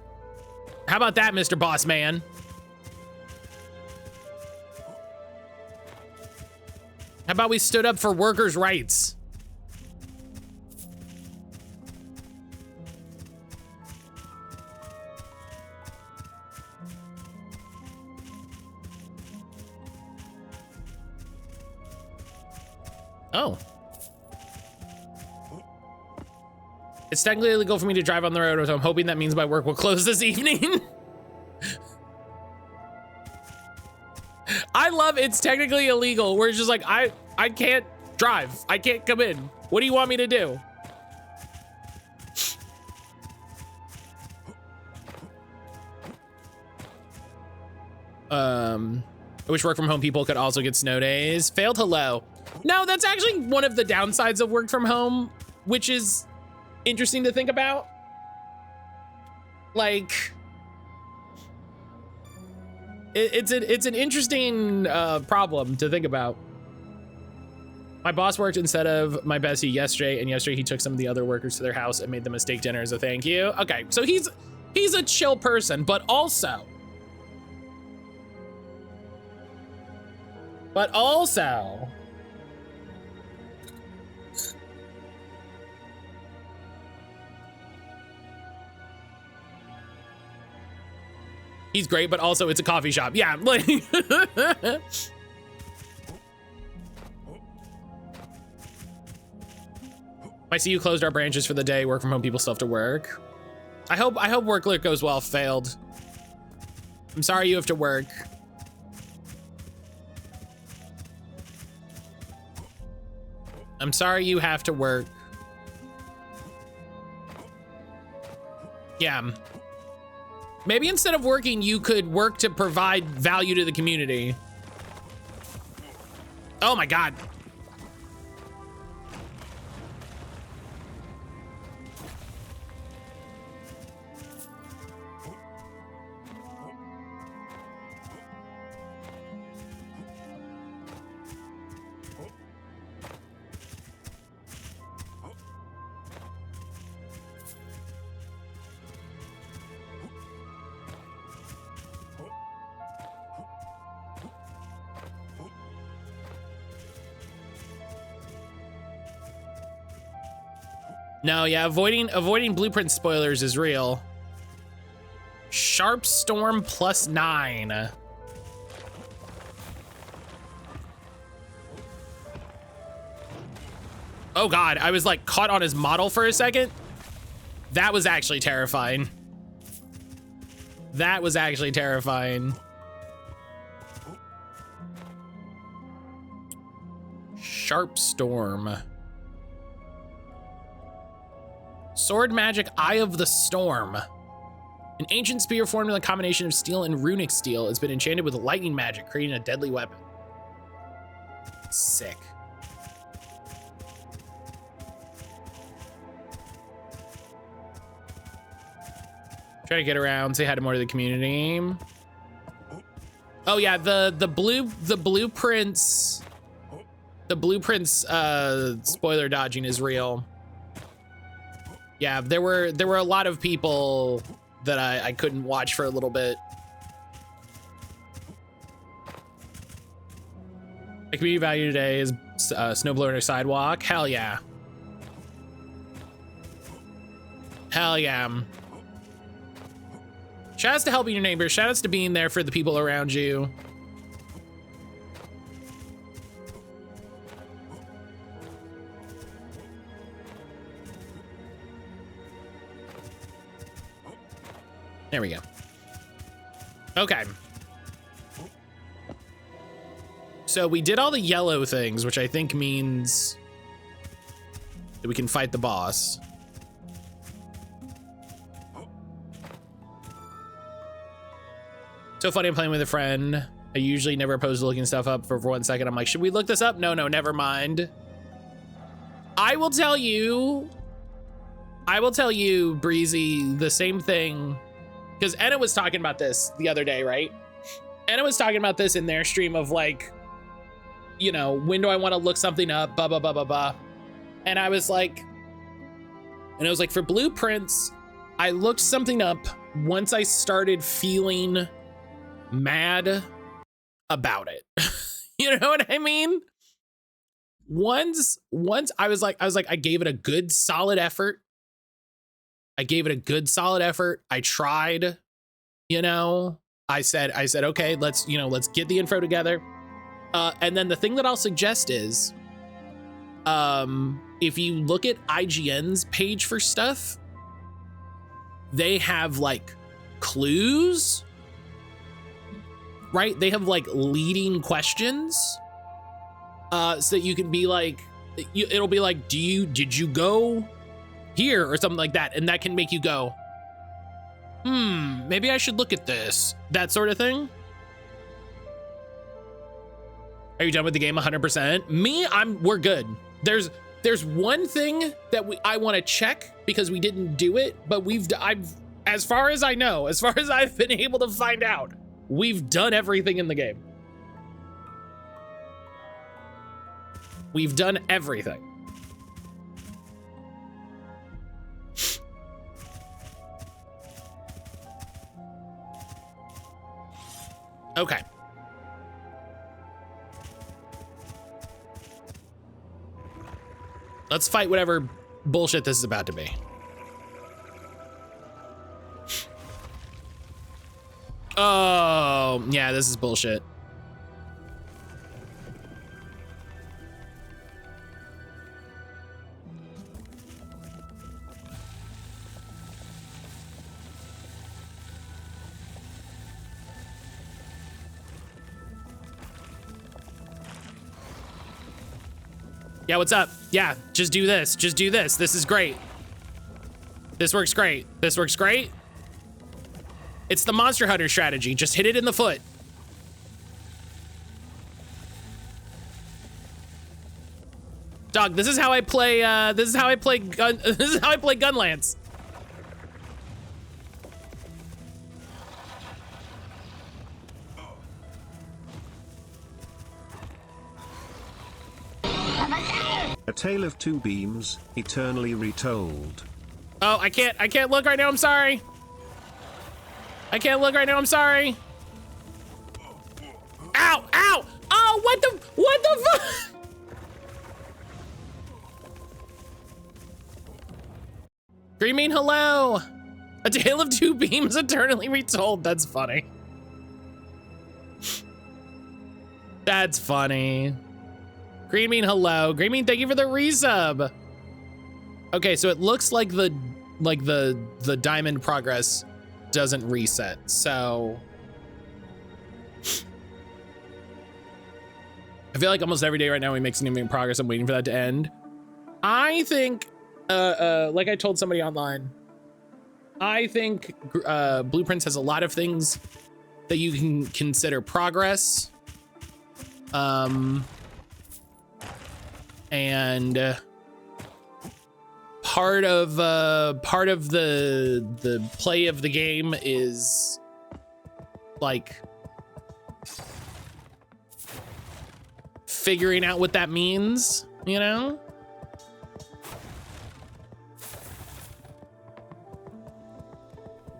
How about that, Mr. Boss Man? How about we stood up for workers' rights? Oh. It's technically illegal for me to drive on the road, so I'm hoping that means my work will close this evening. I love it's technically illegal. Where it's just like, I can't drive. I can't come in. What do you want me to do? I wish work from home people could also get snow days. Failed hello. No, that's actually one of the downsides of work from home, which is interesting to think about. Like, it's an interesting problem to think about. My boss worked instead of my bestie yesterday, and yesterday he took some of the other workers to their house and made them a steak dinner as a thank you. Okay, so he's a chill person, but also he's great, but also it's a coffee shop. Yeah, like I see you closed our branches for the day. Work from home people still have to work. I hope work alert goes well. Failed. I'm sorry you have to work. I'm sorry you have to work. Yeah. Maybe instead of working, you could work to provide value to the community. Oh my God. No, yeah, avoiding blueprint spoilers is real. Sharp storm +9. Oh God, I was like caught on his model for a second. That was actually terrifying. That was actually terrifying. Sharp storm. Sword magic, Eye of the Storm. An ancient spear formed in a combination of steel and runic steel has been enchanted with lightning magic, creating a deadly weapon. Sick. Try to get around, say hi to more to the community. Oh yeah, the blueprints spoiler dodging is real. Yeah, there were a lot of people that I couldn't watch for a little bit. The community value today is snowblower on a sidewalk. Hell yeah. Hell yeah. Shoutouts to helping your neighbors. Shoutouts to being there for the people around you. There we go. Okay. So we did all the yellow things, which I think means that we can fight the boss. So funny, I'm playing with a friend. I usually never oppose to looking stuff up for 1 second. I'm like, should we look this up? No, never mind. I will tell you, Breezy, the same thing. Because Anna was talking about this the other day, right? Anna was talking about this in their stream of like, you know, when do I want to look something up, blah, blah, blah, blah, blah. And I was like, for blueprints, I looked something up once I started feeling mad about it. You know what I mean? Once I was like, I gave it a good solid effort. I tried, you know, I said, okay, let's get the info together. And then the thing that I'll suggest is, if you look at IGN's page for stuff, they have like clues, right? They have like leading questions, so that you can be like, it'll be like, did you go here or something like that? And that can make you go, maybe I should look at this, that sort of thing. Are you done with the game 100%? Me, we're good. There's one thing that I want to check because we didn't do it, but as far as I know, as far as I've been able to find out, we've done everything in the game. We've done everything. Okay. Let's fight whatever bullshit this is about to be. Oh, yeah, this is bullshit. Yeah, what's up? Yeah, just do this. Just do this. This is great. This works great. This works great. It's the Monster Hunter strategy. Just hit it in the foot. Dog, this is how I play, this is how I play Gunlance. A Tale of Two Beams, eternally retold. Oh, I can't look right now, I'm sorry. I can't look right now, I'm sorry. Ow, ow! Oh, what the fuck? Green mean hello. A Tale of Two Beams eternally retold. That's funny. That's funny. Green mean hello. Green mean thank you for the resub. Okay, so it looks like the diamond progress doesn't reset. So I feel like almost every day right now we make significant progress. I'm waiting for that to end. I think like I told somebody online, I think Blueprints has a lot of things that you can consider progress. And part of the play of the game is like figuring out what that means, you know?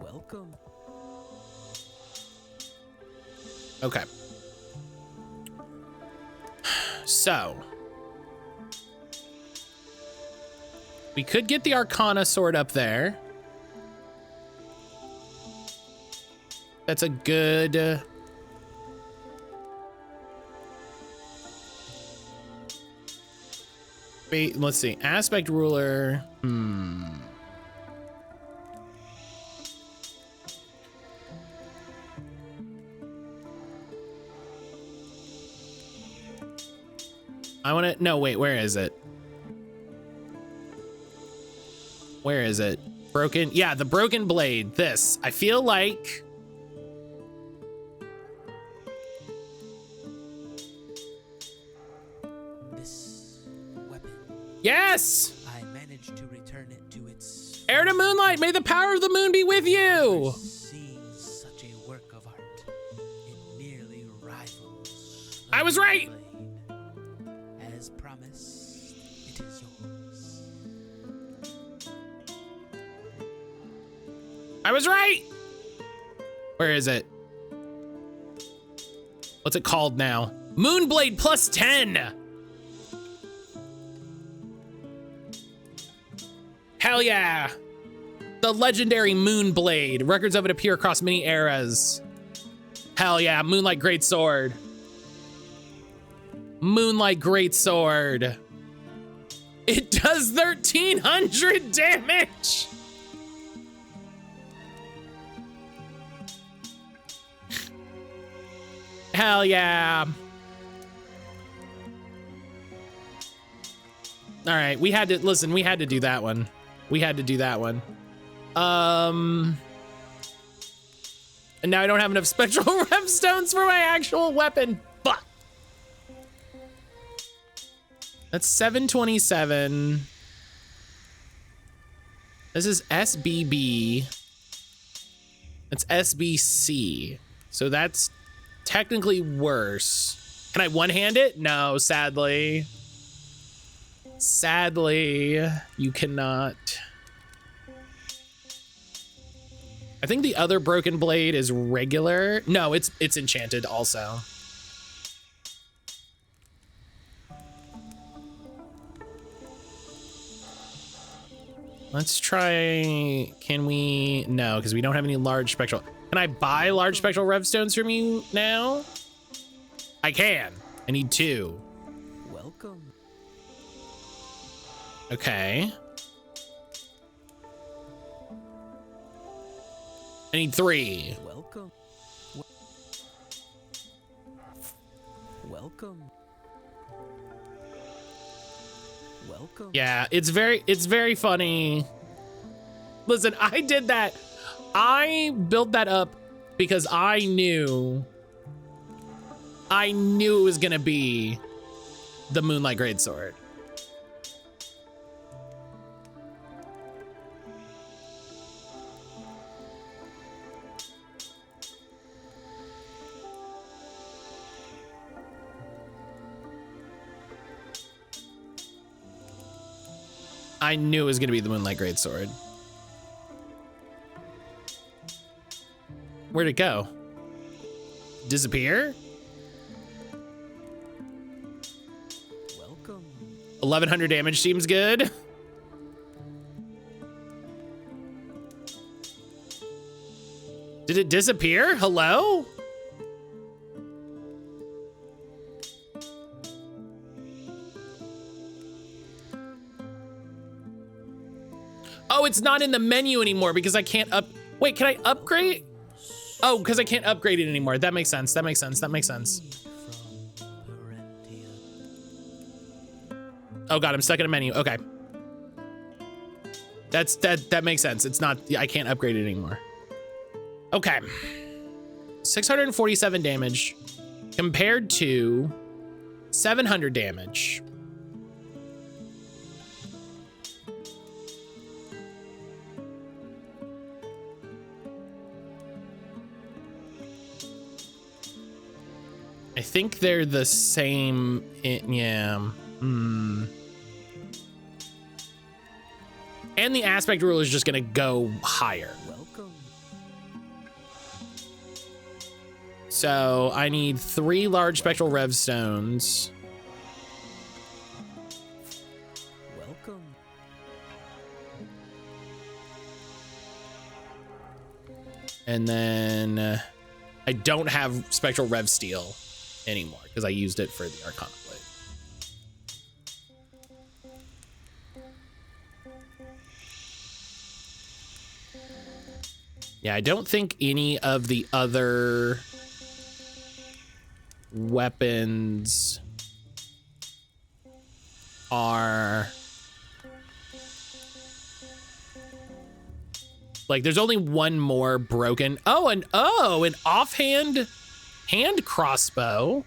Welcome. Okay. So we could get the Arcana sword up there. That's a good wait, let's see. Aspect ruler. I want to, no, wait, where is it? Where is it? Broken, yeah, the broken blade, this. I feel like This weapon. yes! I managed to return it to its Heir to Moonlight, may the power of the moon be with you! seeing such a work of art. It nearly rivals the I was right! blade. As promised, it is yours. I was right! Where is it? What's it called now? Moonblade plus 10! Hell yeah! The legendary Moonblade. Records of it appear across many eras. Hell yeah, Moonlight Greatsword. Moonlight Greatsword. It does 1,300 damage! Hell yeah. All right, we had to, listen, we had to do that one. We had to do that one. And now I don't have enough spectral rev stones for my actual weapon. Fuck. That's 727. This is SBB. That's SBC. So that's technically worse. Can I one-hand it? No, sadly. Sadly, you cannot. I think the other broken blade is regular. No, it's enchanted also. Let's try, can we? No, because we don't have any large spectral. Can I buy large spectral rev stones from you now? I can. I need 2. Welcome. Okay. I need 3. Welcome. Welcome. Welcome. Yeah, it's very funny. Listen, I did that. I built that up because I knew it was gonna be the Moonlight Greatsword. I knew it was gonna be the Moonlight Greatsword. Where'd it go? Disappear? Welcome. 1100 damage seems good. Did it disappear? Hello? Oh, it's not in the menu anymore because I can't wait, can I upgrade? Oh, because I can't upgrade it anymore. That makes sense. That makes sense. That makes sense. Oh god, I'm stuck in a menu. Okay. That makes sense. It's not, I can't upgrade it anymore. Okay. 647 damage compared to 700 damage. I think they're the same. Yeah. And the aspect rule is just gonna go higher. Welcome. So I need 3 large spectral rev stones. Welcome. And then I don't have spectral rev steel anymore because I used it for the Arcana blade. Yeah, I don't think any of the other weapons are like, there's only one more broken. Oh, an offhand hand crossbow.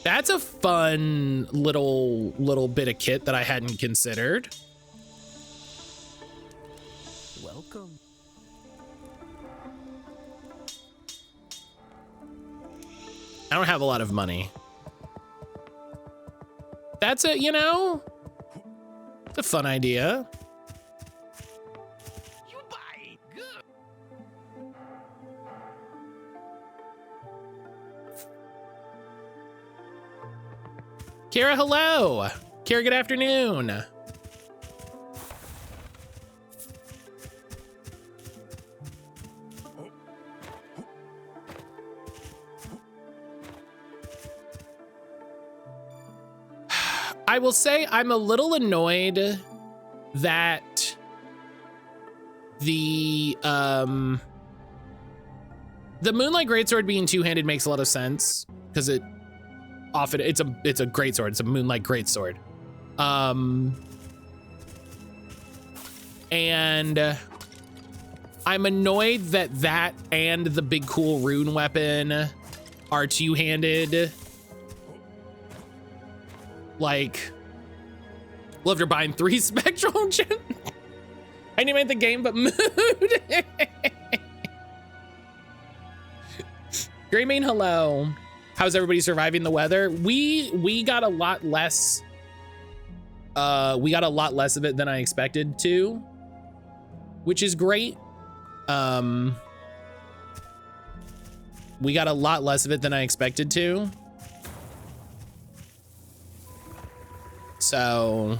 That's a fun little bit of kit that I hadn't considered. Welcome. I don't have a lot of money. That's a, you know, it's a fun idea. You buy good. Kara, hello. Kara, good afternoon. I will say I'm a little annoyed that the Moonlight Greatsword being two-handed makes a lot of sense because it's a greatsword. It's a Moonlight Greatsword. And I'm annoyed that and the big cool rune weapon are two-handed. Like, well, if you're buying 3 spectral gem, I didn't make the game, but mood. Greymane, hello. How's everybody surviving the weather? We got a lot less. We got a lot less of it than I expected to, which is great. We got a lot less of it than I expected to. So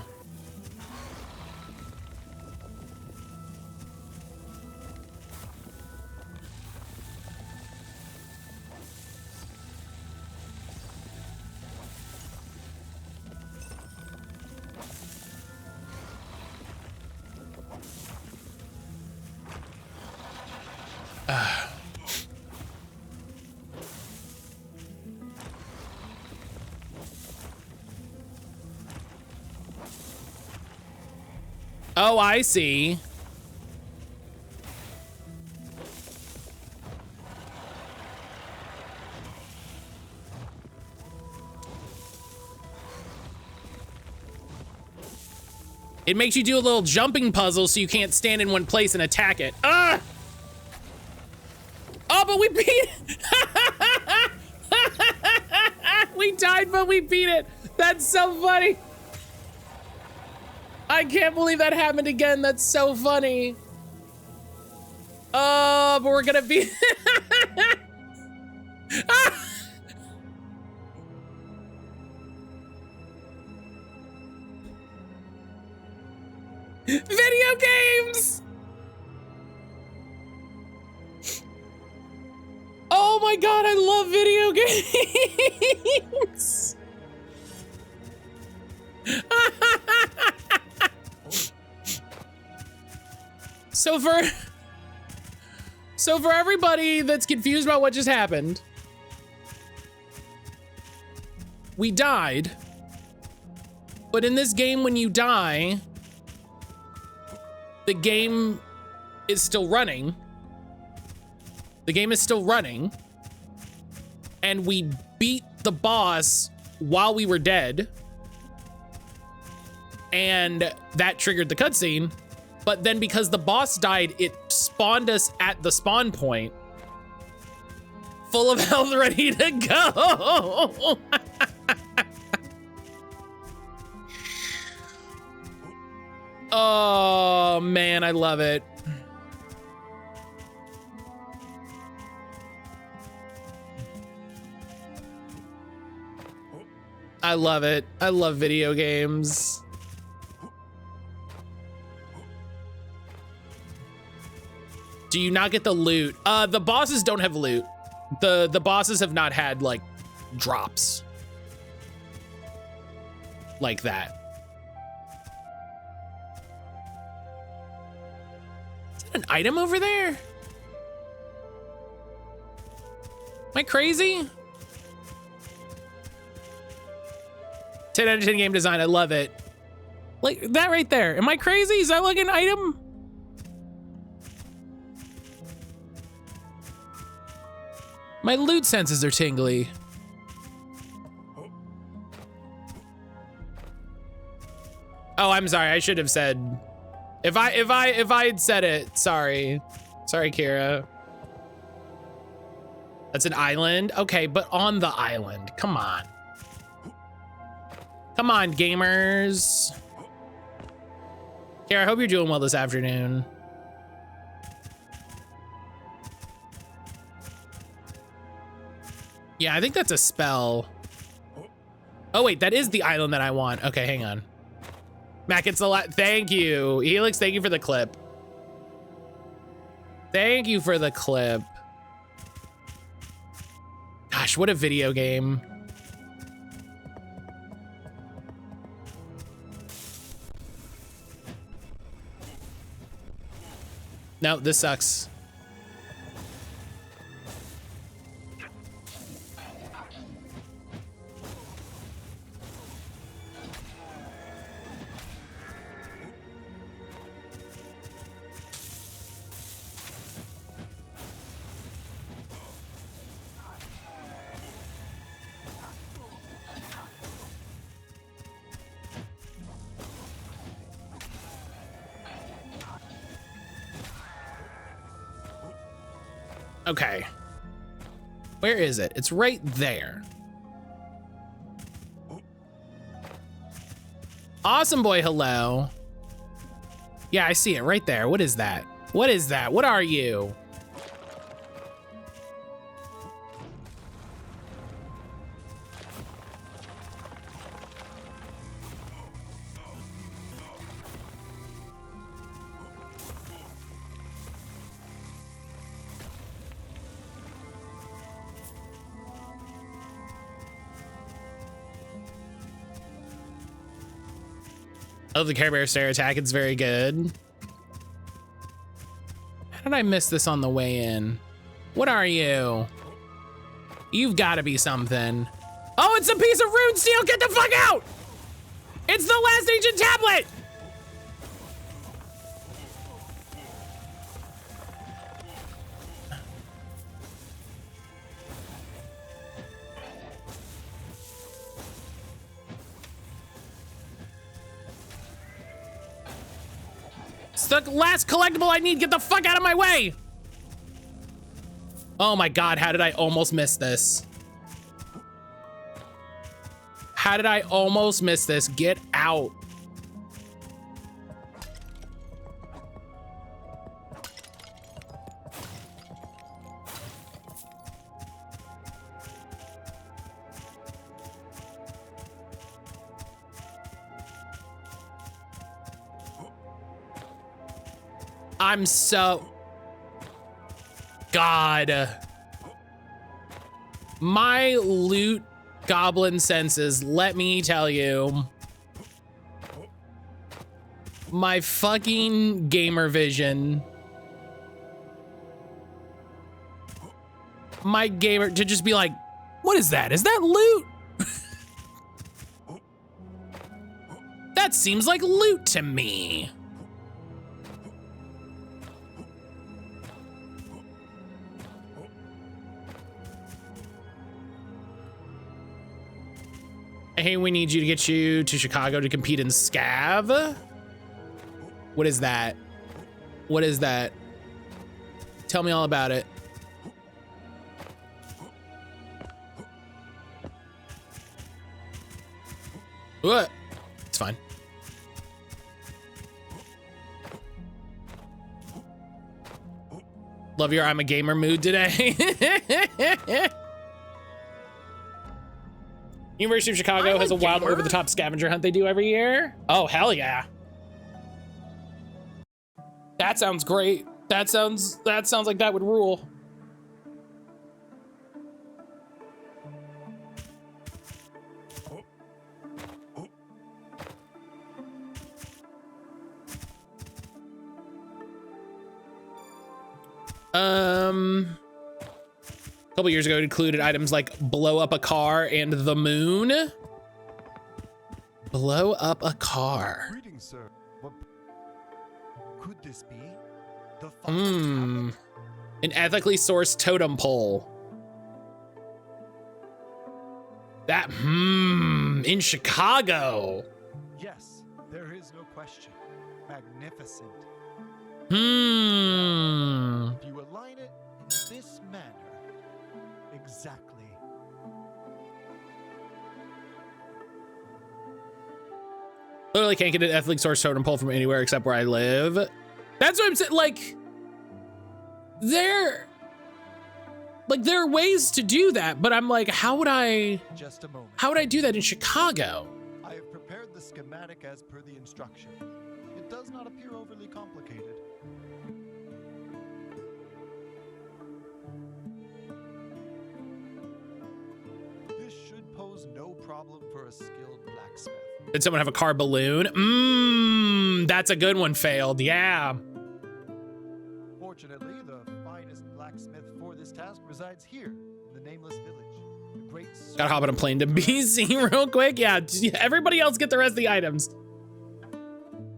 Oh, I see. It makes you do a little jumping puzzle so you can't stand in one place and attack it. Ah! Oh, but we beat it! We died, but we beat it. That's so funny. I can't believe that happened again. That's so funny. Oh, but we're gonna be... Ah! Video games! Oh my god, I love video games! So for everybody that's confused about what just happened, we died, but in this game when you die, the game is still running. The game is still running. And we beat the boss while we were dead. And that triggered the cutscene. But then because the boss died, it spawned us at the spawn point. Full of health, ready to go. Oh man, I love it. I love it. I love video games. Do you not get the loot? The bosses don't have loot. The bosses have not had like drops like that. An item over there? Am I crazy? 10 out of 10 game design, I love it. Like that right there. Am I crazy? Is that like an item? My loot senses are tingly. Oh, I'm sorry. I should have said. If I had said it, sorry. Sorry, Kira. That's an island? Okay, but on the island. Come on. Come on, gamers. Kira, I hope you're doing well this afternoon. Yeah, I think that's a spell. Oh, wait, that is the island that I want. Okay, hang on. Mac, it's a lot. Thank you. Helix, thank you for the clip. Thank you for the clip. Gosh, what a video game. No, this sucks. Okay. Where is it? It's right there. Awesome boy, hello. Yeah, I see it right there. What is that? What is that? What are you? I love the Care Bear stare attack. It's very good. How did I miss this on the way in? What are you? You've got to be something. Oh, it's a piece of rune steel. Get the fuck out! It's the last ancient tablet. It's the last collectible I need. Get the fuck out of my way. Oh my God, how did I almost miss this? How did I almost miss this? Get out. I'm so... God. My loot goblin senses, let me tell you. My fucking gamer vision. My gamer to just be like, what is that? Is that loot? That seems like loot to me. Hey, we need you to get you to Chicago to compete in Scav. What is that? What is that? Tell me all about it. What? It's fine. Love your I'm a gamer mood today. University of Chicago has a wild over-the-top scavenger hunt they do every year. Oh, hell yeah. That sounds great. That sounds like that would rule. A couple years ago, it included items like blow up a car and the moon. Blow up a car. Greetings, sir. What could this be? The An ethically sourced totem pole. That, in Chicago. Yes, there is no question. Magnificent. If you align it in this manner, exactly. Literally can't get an ethically sourced totem pole from anywhere except where I live. That's what I'm saying. Like, there are ways to do that, but I'm like, how would I do that in Chicago? I have prepared the schematic as per the instruction. It does not appear overly complicated. This should pose no problem for a skilled blacksmith. Did someone have a car balloon? That's a good one. Failed. Yeah. Fortunately, the finest blacksmith for this task resides here in the nameless village. The great Gotta hop on a plane to BC real quick. Yeah, everybody else get the rest of the items.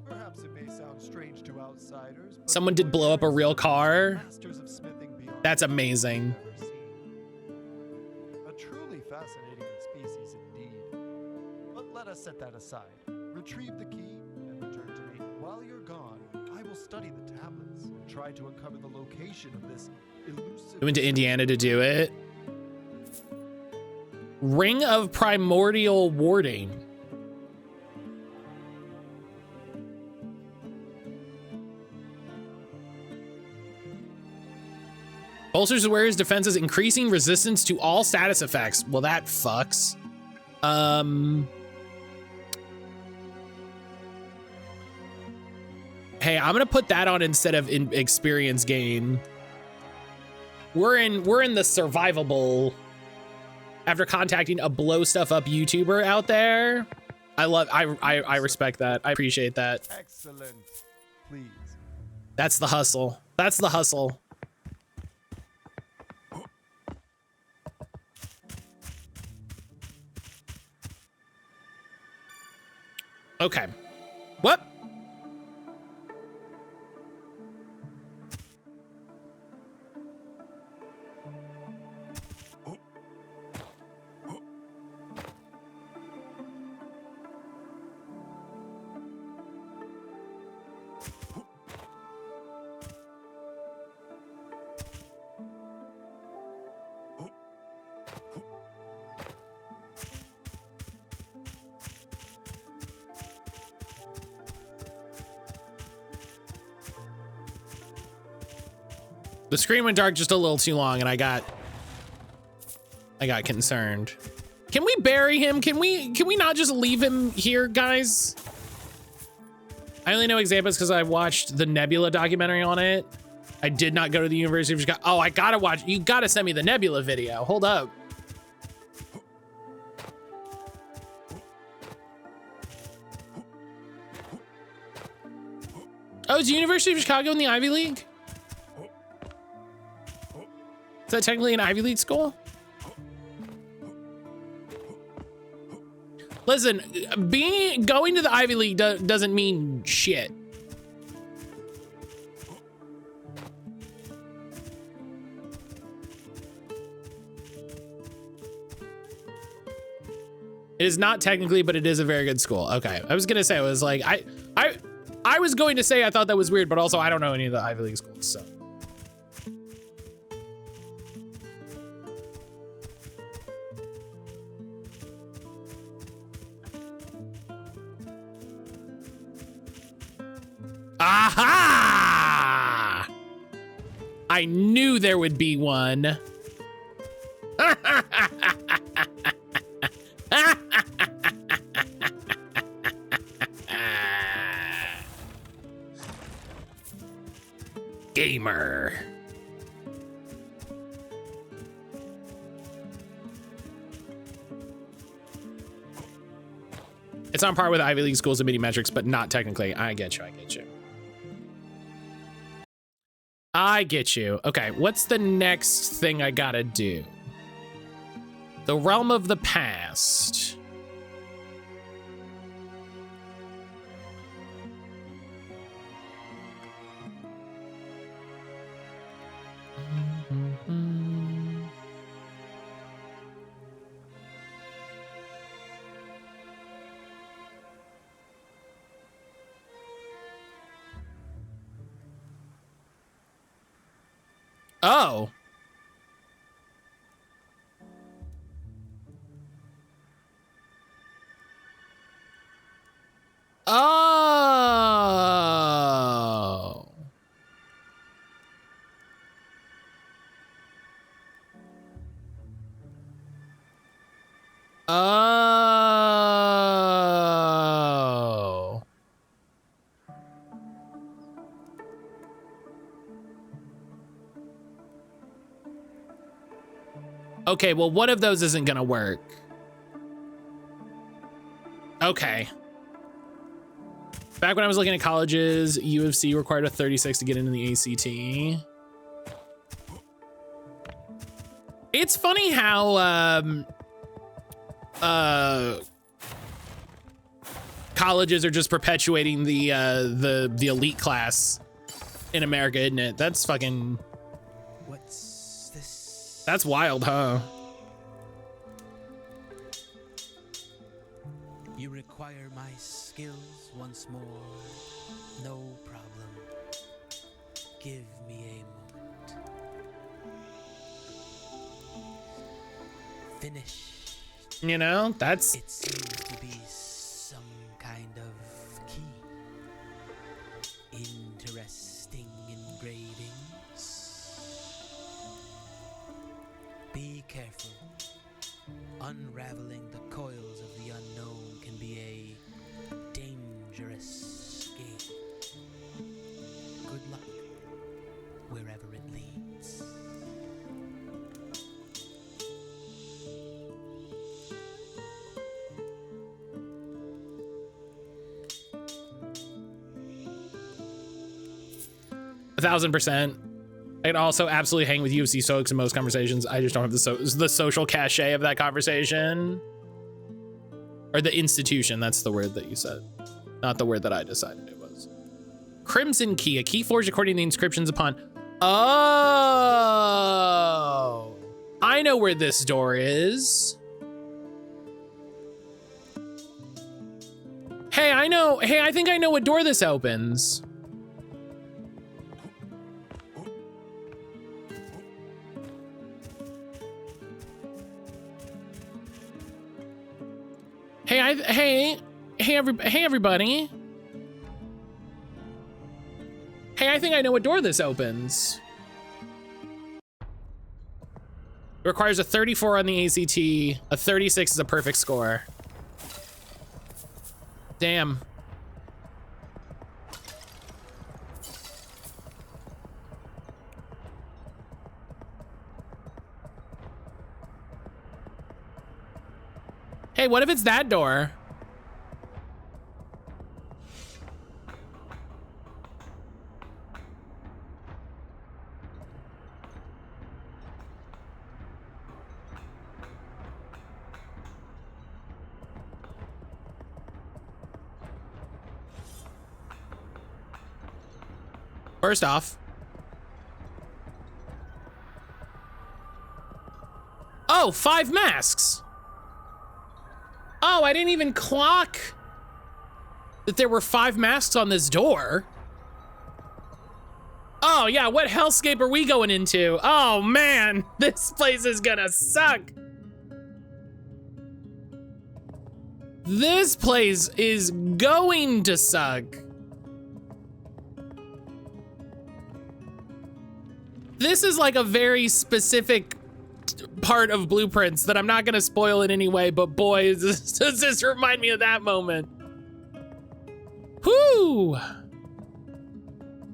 Perhaps it may sound strange to outsiders, but Someone did blow up a real car. masters of smithing beyond That's amazing. ever seen. A truly fascinating species indeed. But let us set that aside. Retrieve the key and return to me. While you're gone, I will study the tablets and try to uncover the location of this elusive... We went to Indiana to do it. Ring of Primordial Warding. Bolsters the wearer's defenses, increasing resistance to all status effects. Well, that fucks. Hey, I'm gonna put that on instead of in experience gain. We're in the survivable. After contacting a blow stuff up YouTuber out there, I respect that. I appreciate that. Excellent. Please. That's the hustle. That's the hustle. Okay. What? The screen went dark just a little too long, and I got concerned. Can we bury him? Can we not just leave him here, guys? I only know examples because I watched the Nebula documentary on it. I did not go to the University of Chicago. Oh, I gotta watch. You gotta send me the Nebula video. Hold up. Oh, is the University of Chicago in the Ivy League? Is that technically an Ivy League school? Listen, going to the Ivy League doesn't mean shit. It is not technically, but it is a very good school. Okay, I was gonna say, I was like, I was going to say I thought that was weird, but also I don't know any of the Ivy League schools, so. Aha! I knew there would be one. Gamer. It's on par with Ivy League schools and mini metrics, but not technically. I get you. I get you. I get you. Okay, what's the next thing I gotta do? The Realm of the Past. Oh. Oh. Oh. Okay, well, one of those isn't gonna work. Okay. Back when I was looking at colleges, U of C required a 36 to get into the ACT. It's funny how colleges are just perpetuating the elite class in America, isn't it? That's fucking. What's this? That's wild, huh? You require my skills once more. No problem. Give me a moment. Finish. You know, that's. It seems to be some kind of key. Interesting engravings. Be careful. Unraveling the coils of the unknown can be a dangerous game. Good luck, wherever it leads. A 1000%. I'd also absolutely hang with UFC Stoics in most conversations. I just don't have the social cachet of that conversation. Or the institution, that's the word that you said. Not the word that I decided it was. Crimson Key, a key forged according to the inscriptions upon. Oh, I know where this door is. Hey, I think I know what door this opens. Hey, everybody. Hey, I think I know what door this opens. It requires a 34 on the ACT. A 36 is a perfect score. Damn. Hey, what if it's that door? First off. Oh, 5 masks. Oh, I didn't even clock that there were 5 masks on this door. Oh yeah, what hellscape are we going into? Oh man, this place is gonna suck. This place is going to suck. This is like a very specific part of Blueprints that I'm not gonna spoil in any way, but boy, does this remind me of that moment. Whoo!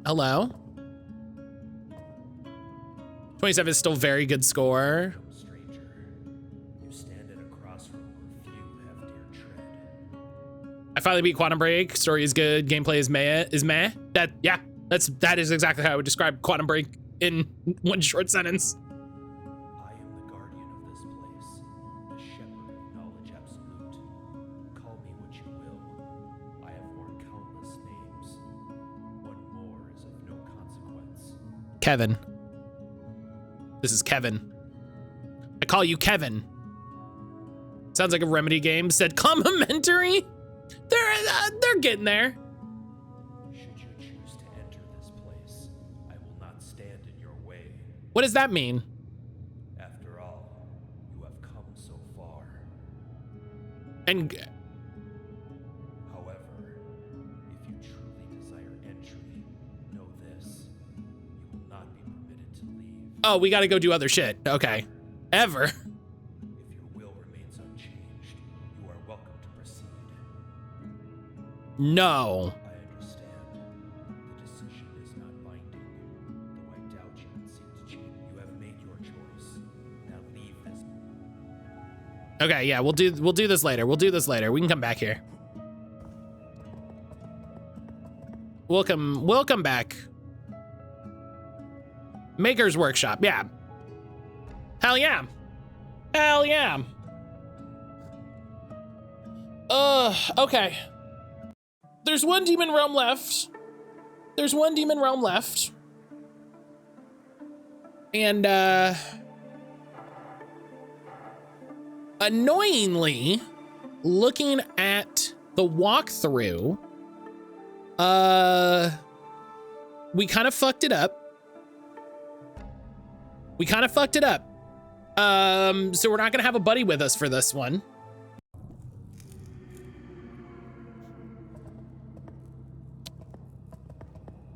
Hello? 27 is still very good score. Stranger, you stand at a crossroad where few have dared tread. I finally beat Quantum Break. Story is good. Gameplay is meh. That is exactly how I would describe Quantum Break in one short sentence. I am the guardian of this place, the shepherd of knowledge absolute. Call me what you will. I have worn countless names. One more is of no consequence. Kevin. This is Kevin. I call you Kevin. Sounds like a Remedy game. Said complimentary. They're getting there. Should you choose to enter this place, I will not stand in your way. What does that mean? After all, you have come so far. And However, if you truly desire entry, know this. You will not be permitted to leave. oh, we got to go do other shit. Okay. Ever. If your will remains unchanged, you are welcome to proceed. No. I understand. The decision is not binding. Though I doubt you would seek to change. You have made your choice. Now leave this. Okay, yeah, we'll do this later. We'll do this later. We can come back here. Welcome back. Maker's Workshop, yeah. Hell yeah. Hell yeah. Okay. There's one demon realm left. And, annoyingly, looking at the walkthrough, we kind of fucked it up. So we're not gonna have a buddy with us for this one.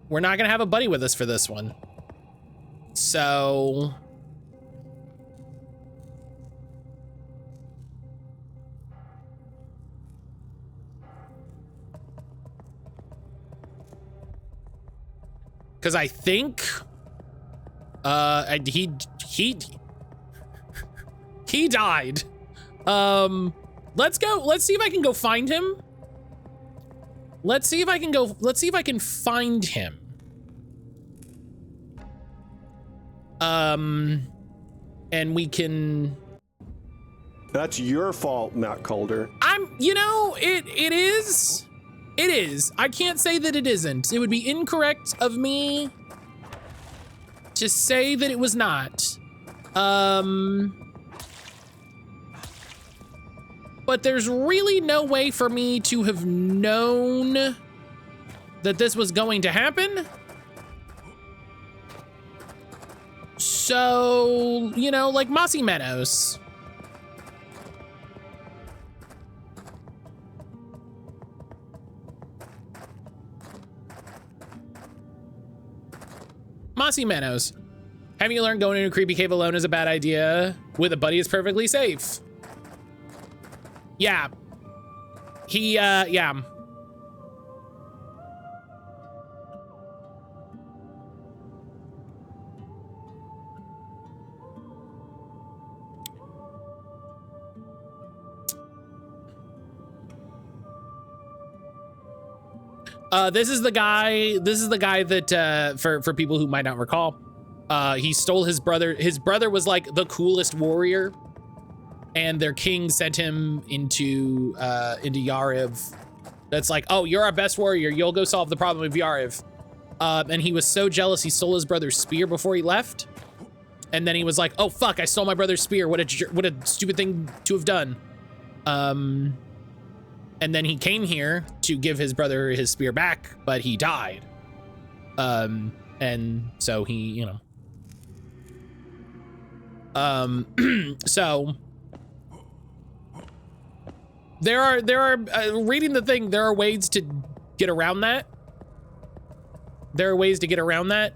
We're not gonna have a buddy with us for this one. So because I think he died. Let's see if I can go find him. Let's see if I can find him. And we can. That's your fault, mattcaulder. It is. I can't say that it isn't. It would be incorrect of me to say that it was not. But there's really no way for me to have known that this was going to happen. So, like Mossy Meadows. Having you learn going into a creepy cave alone is a bad idea. With a buddy is perfectly safe. Yeah. Yeah. This is the guy that, for people who might not recall, he stole his brother. His brother was like the coolest warrior, and their king sent him into Yariv. That's like, oh, you're our best warrior. You'll go solve the problem of Yariv. And he was so jealous, he stole his brother's spear before he left. And then he was like, oh, fuck, I stole my brother's spear. What a stupid thing to have done. And then he came here to give his brother his spear back, but he died. And so he, you know. So there are reading the thing, there are ways to get around that. There are ways to get around that.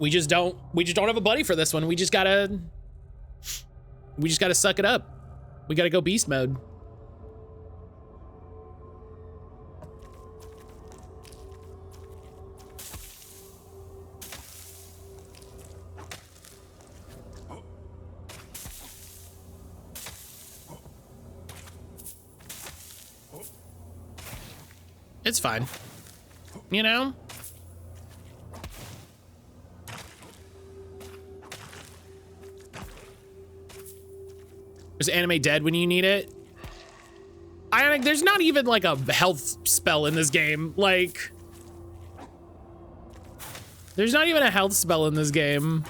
We just don't have a buddy for this one. We just gotta suck it up. We gotta go beast mode. It's fine. You know? Is anime dead when you need it? There's not even like a health spell in this game. Like, there's not even a health spell in this game.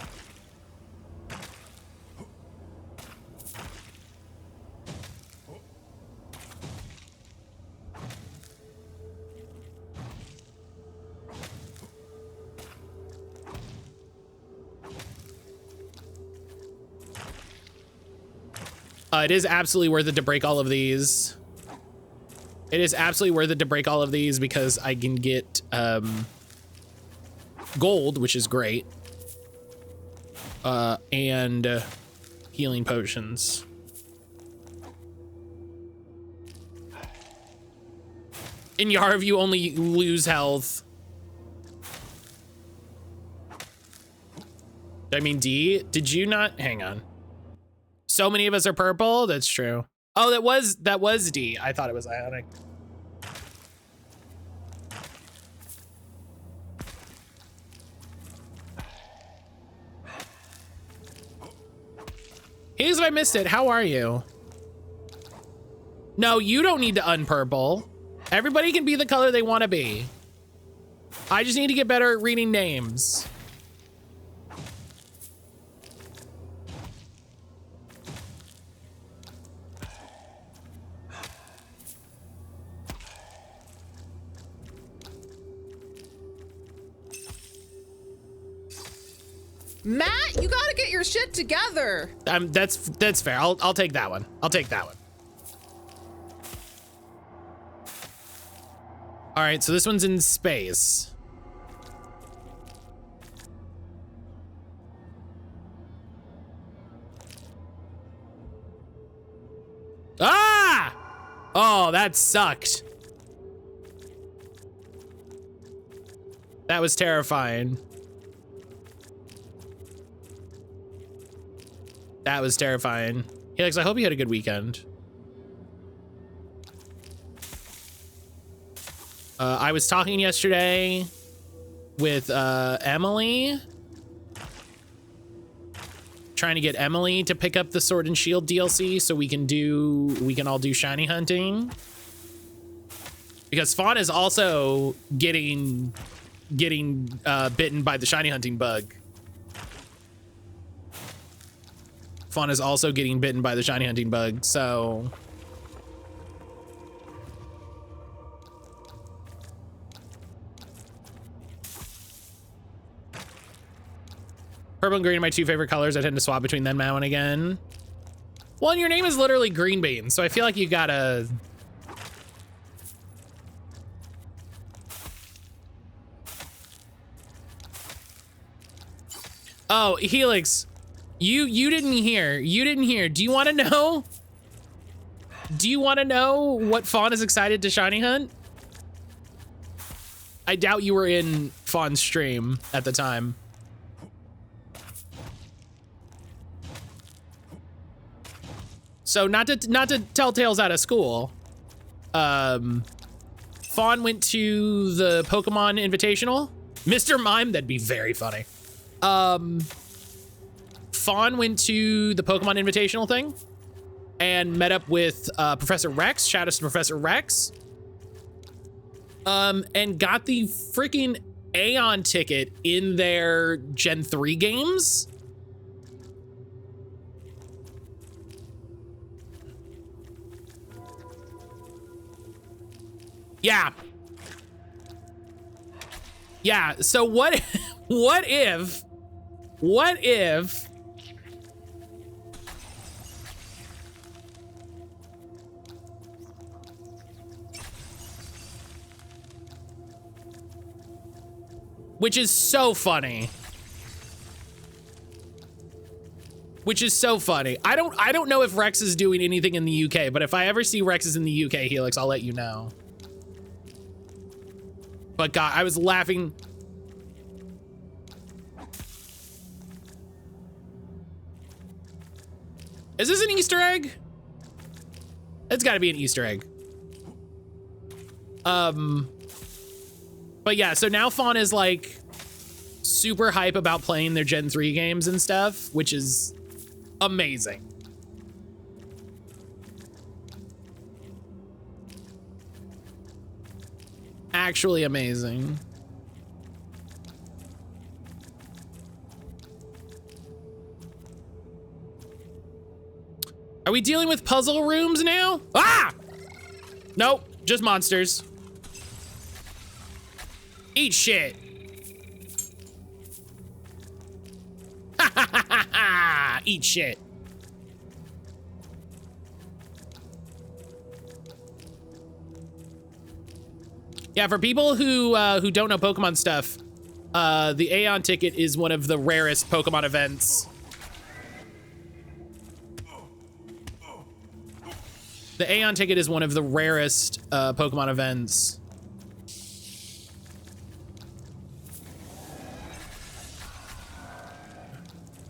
It is absolutely worth it to break all of these. It is absolutely worth it to break all of these because I can get gold, which is great, and healing potions. In Yariv, you only lose health. I mean, D, did you not? Hang on. So many of us are purple. That's true. Oh, that was D. I thought it was Ionic. Here's if I missed it. How are you? No, you don't need to unpurple. Everybody can be the color they want to be. I just need to get better at reading names. Matt, you gotta get your shit together. That's fair. I'll take that one. I'll take that one. All right, so this one's in space. Ah! Oh, that sucked. That was terrifying. That was terrifying. Helix, I hope you had a good weekend. I was talking yesterday with Emily. Trying to get Emily to pick up the Sword and Shield DLC so we can all do shiny hunting. Because Fawn is also getting bitten by the shiny hunting bug. Fawn is also getting bitten by the shiny hunting bug, so. Purple and green are my two favorite colors. I tend to swap between them now and again. Well, and your name is literally Green Bean, so I feel like you gotta. Oh, Helix, you didn't hear. You didn't hear. Do you want to know? Do you want to know what Fawn is excited to shiny hunt? I doubt you were in Fawn's stream at the time. So not to tell tales out of school. Fawn went to the Pokemon Invitational. Mr. Mime, that'd be very funny. Fawn went to the Pokemon Invitational thing and met up with Professor Rex. Shout out to Professor Rex. And got the freaking Aeon ticket in their Gen 3 games. Yeah. Yeah, so what if which is so funny. Which is so funny. I don't know if Rex is doing anything in the UK, but if I ever see Rex is in the UK, Helix, I'll let you know. But God, I was laughing. Is this an Easter egg? It's gotta be an Easter egg. But yeah, so now Fawn is like super hype about playing their Gen 3 games and stuff, which is amazing. Actually amazing. Are we dealing with puzzle rooms now? Ah! Nope, just monsters. Eat shit. Ha ha ha ha ha! Eat shit. Yeah, for people who don't know Pokemon stuff, the Aeon ticket is one of the rarest Pokemon events. The Aeon ticket is one of the rarest Pokemon events.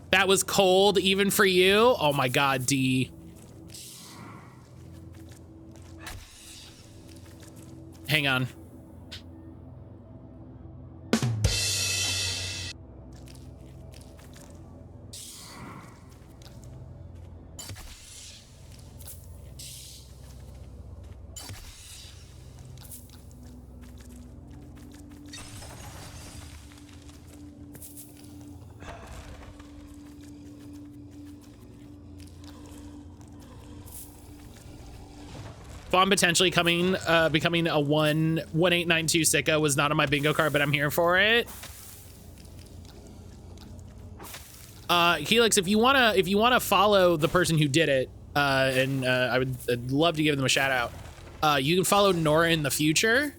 That was cold even for you? Oh my God, D. Hang on. Fawn potentially becoming a 1892 Sicko was not on my bingo card, but I'm here for it. Helix, if you wanna follow the person who did it, I'd love to give them a shout out. You can follow Nora in the future,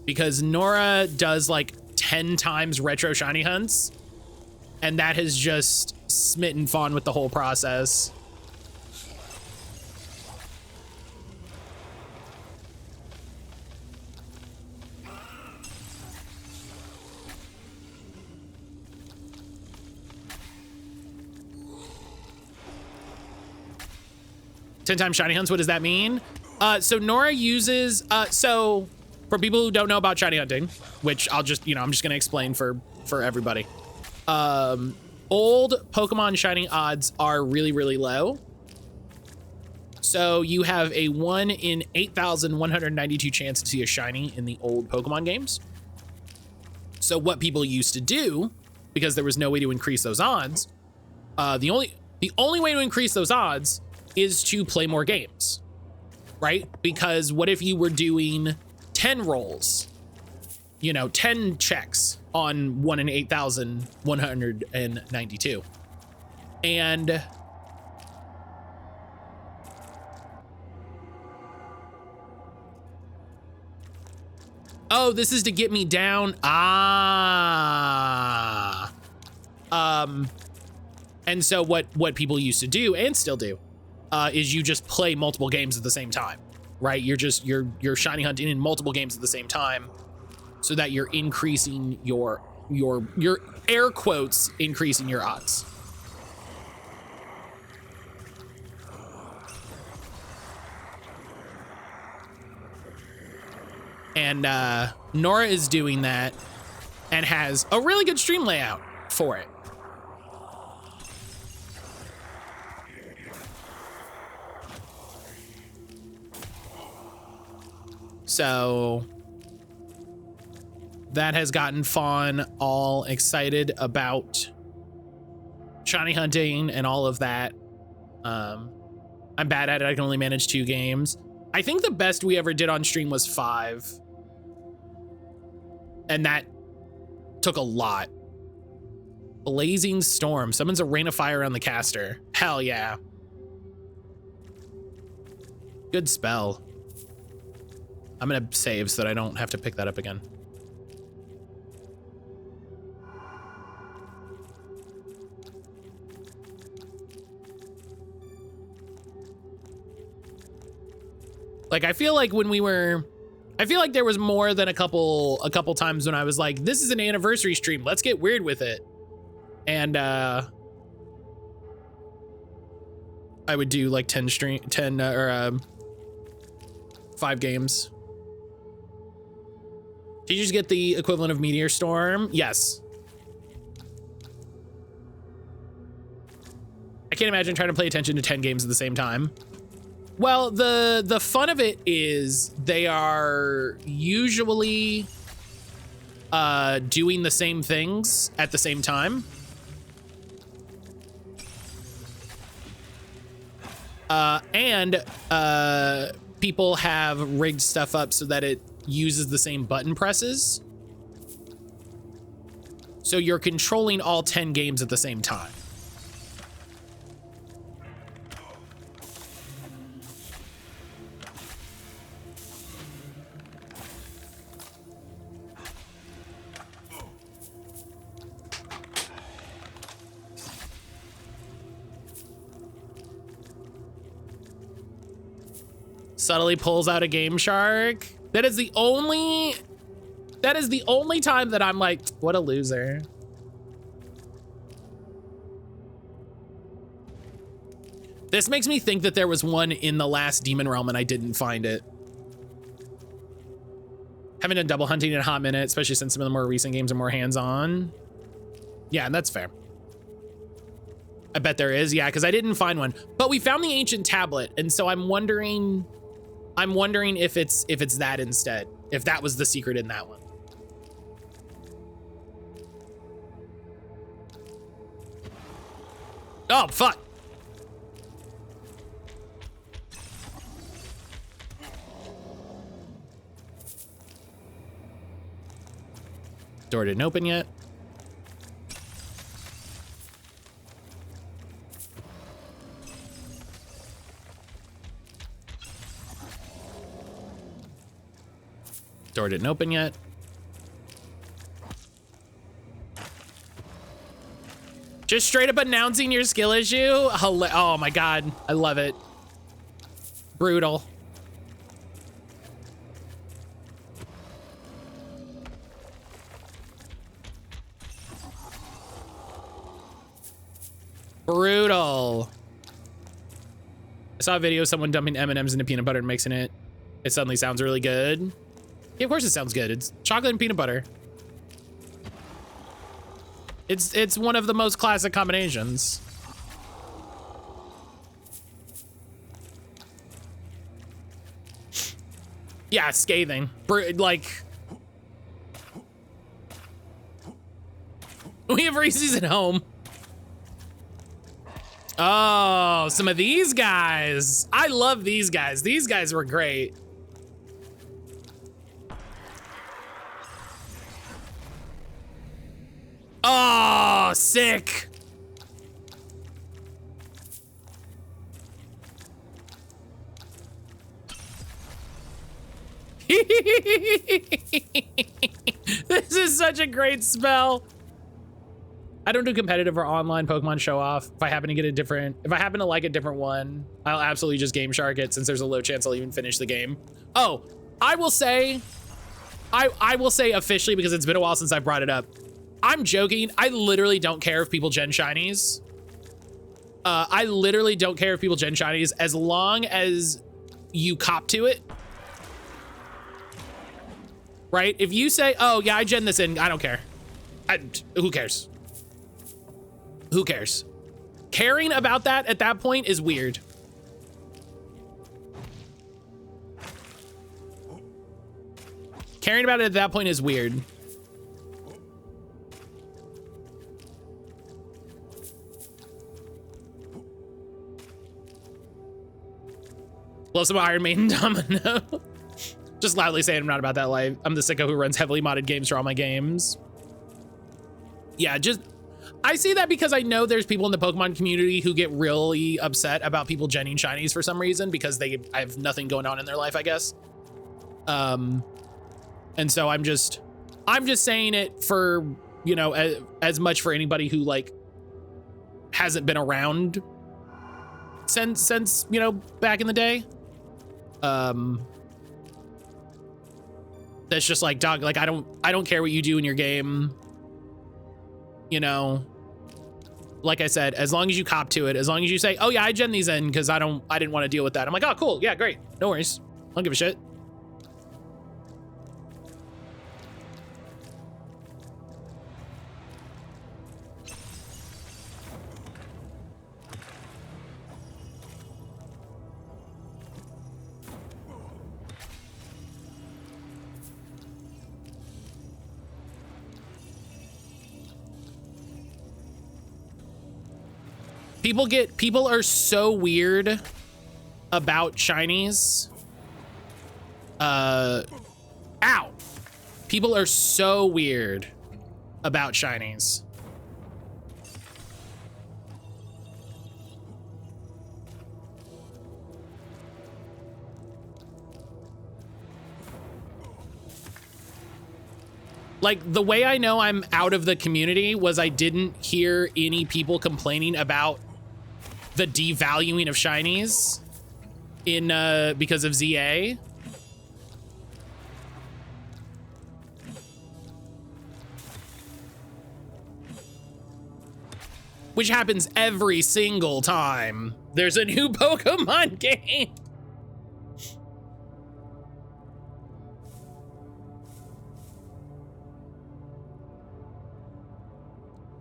because Nora does like 10 times retro shiny hunts, and that has just smitten Fawn with the whole process. Ten times shiny hunts, what does that mean? So Nora uses, so for people who don't know about shiny hunting, which I'm just gonna explain for everybody. Old Pokemon shiny odds are really, really low. So you have a 1 in 8,192 chance to see a shiny in the old Pokemon games. So what people used to do, because there was no way to increase those odds, the only way to increase those odds is to play more games, right? Because what if you were doing 10 rolls, 10 checks on 1 in 8,192. And Oh, this is to get me down. Ah. And so what people used to do and still do is you just play multiple games at the same time, right? You're shiny hunting in multiple games at the same time so that you're increasing your air quotes, increasing your odds. And Nora is doing that and has a really good stream layout for it. So that has gotten Fawn all excited about shiny hunting and all of that. I'm bad at it. I can only manage 2 games. I think the best we ever did on stream was 5. And that took a lot. Blazing Storm. Summons a rain of fire on the caster. Hell yeah. Good spell. I'm gonna save so that I don't have to pick that up again. Like, I feel like there was more than a couple times when I was like, this is an anniversary stream. Let's get weird with it. And I would do like 5 games. Did you just get the equivalent of Meteor Storm? Yes. I can't imagine trying to pay attention to 10 games at the same time. Well, the fun of it is they are usually doing the same things at the same time. And people have rigged stuff up so that it uses the same button presses. So you're controlling all 10 games at the same time. Subtly pulls out a Game Shark. That is the only time that I'm like, what a loser. This makes me think that there was one in the last Demon Realm and I didn't find it. Haven't done double hunting in a hot minute, especially since some of the more recent games are more hands-on. Yeah, and that's fair. I bet there is, yeah, because I didn't find one. But we found the ancient tablet, and so I'm wondering if it's that instead, if that was the secret in that one. Oh, fuck. Door didn't open yet. Door didn't open yet. Just straight up announcing your skill issue? Oh my God, I love it. Brutal. Brutal. I saw a video of someone dumping M&Ms into peanut butter and mixing it. It suddenly sounds really good. Yeah, of course it sounds good. It's chocolate and peanut butter. It's one of the most classic combinations. Yeah, scathing. Like, we have Reese's at home. Oh, some of these guys. I love these guys. These guys were great. Oh, sick. This is such a great spell. I don't do competitive or online Pokemon show off. If I happen to like a different one, I'll absolutely just Game Shark it since there's a low chance I'll even finish the game. Oh, I will say officially, because it's been a while since I brought it up. I'm joking. I literally don't care if people gen shinies. I literally don't care if people gen shinies as long as you cop to it. Right? If you say, oh yeah, I gen this in, I don't care. Who cares? Who cares? Caring about that at that point is weird. Caring about it at that point is weird. Love some Iron Maiden Domino. Just loudly saying I'm not about that life. I'm the sicko who runs heavily modded games for all my games. Yeah, I see that because I know there's people in the Pokemon community who get really upset about people genning shinies for some reason because I have nothing going on in their life, I guess. And so I'm just saying it for, you know, as much for anybody who like hasn't been around since, you know, back in the day. That's just like, dog, like I don't care what you do in your game. You know, like I said, as long as you cop to it, as long as you say, oh yeah, I gen these in because I didn't want to deal with that. I'm like, oh cool, yeah, great, no worries, I don't give a shit. People are so weird about shinies. Ow. People are so weird about shinies. Like, the way I know I'm out of the community was I didn't hear any people complaining about the devaluing of shinies in because of ZA. Which happens every single time there's a new Pokemon game.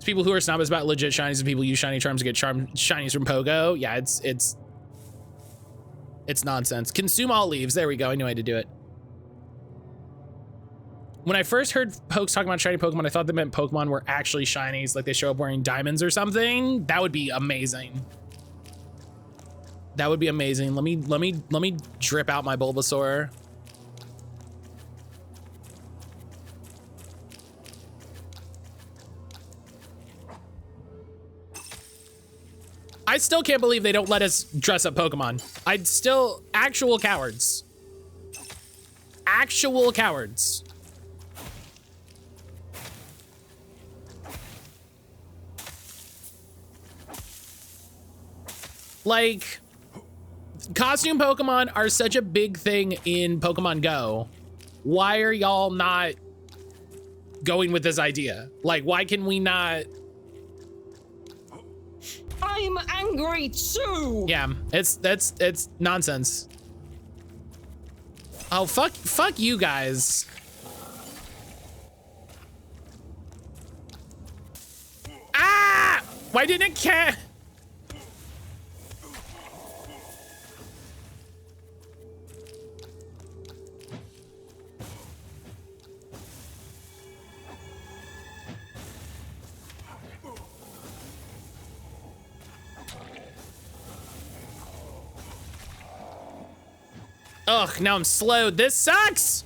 People who are snobbish about legit shinies and people use shiny charms to get shinies from Pogo. Yeah, it's nonsense. Consume all leaves. There we go. I knew I had to do it. When I first heard Pokes talking about shiny Pokemon, I thought they meant Pokemon were actually shinies, like they show up wearing diamonds or something. That would be amazing. That would be amazing. Let me drip out my Bulbasaur. I still can't believe they don't let us dress up Pokemon. Actual cowards. Actual cowards. Like, costume Pokemon are such a big thing in Pokemon Go. Why are y'all not going with this idea? Like, why can we not? I'm angry too. Yeah, it's nonsense. Oh, fuck you guys. Ah! Why didn't it catch? Ugh, now I'm slowed. This sucks!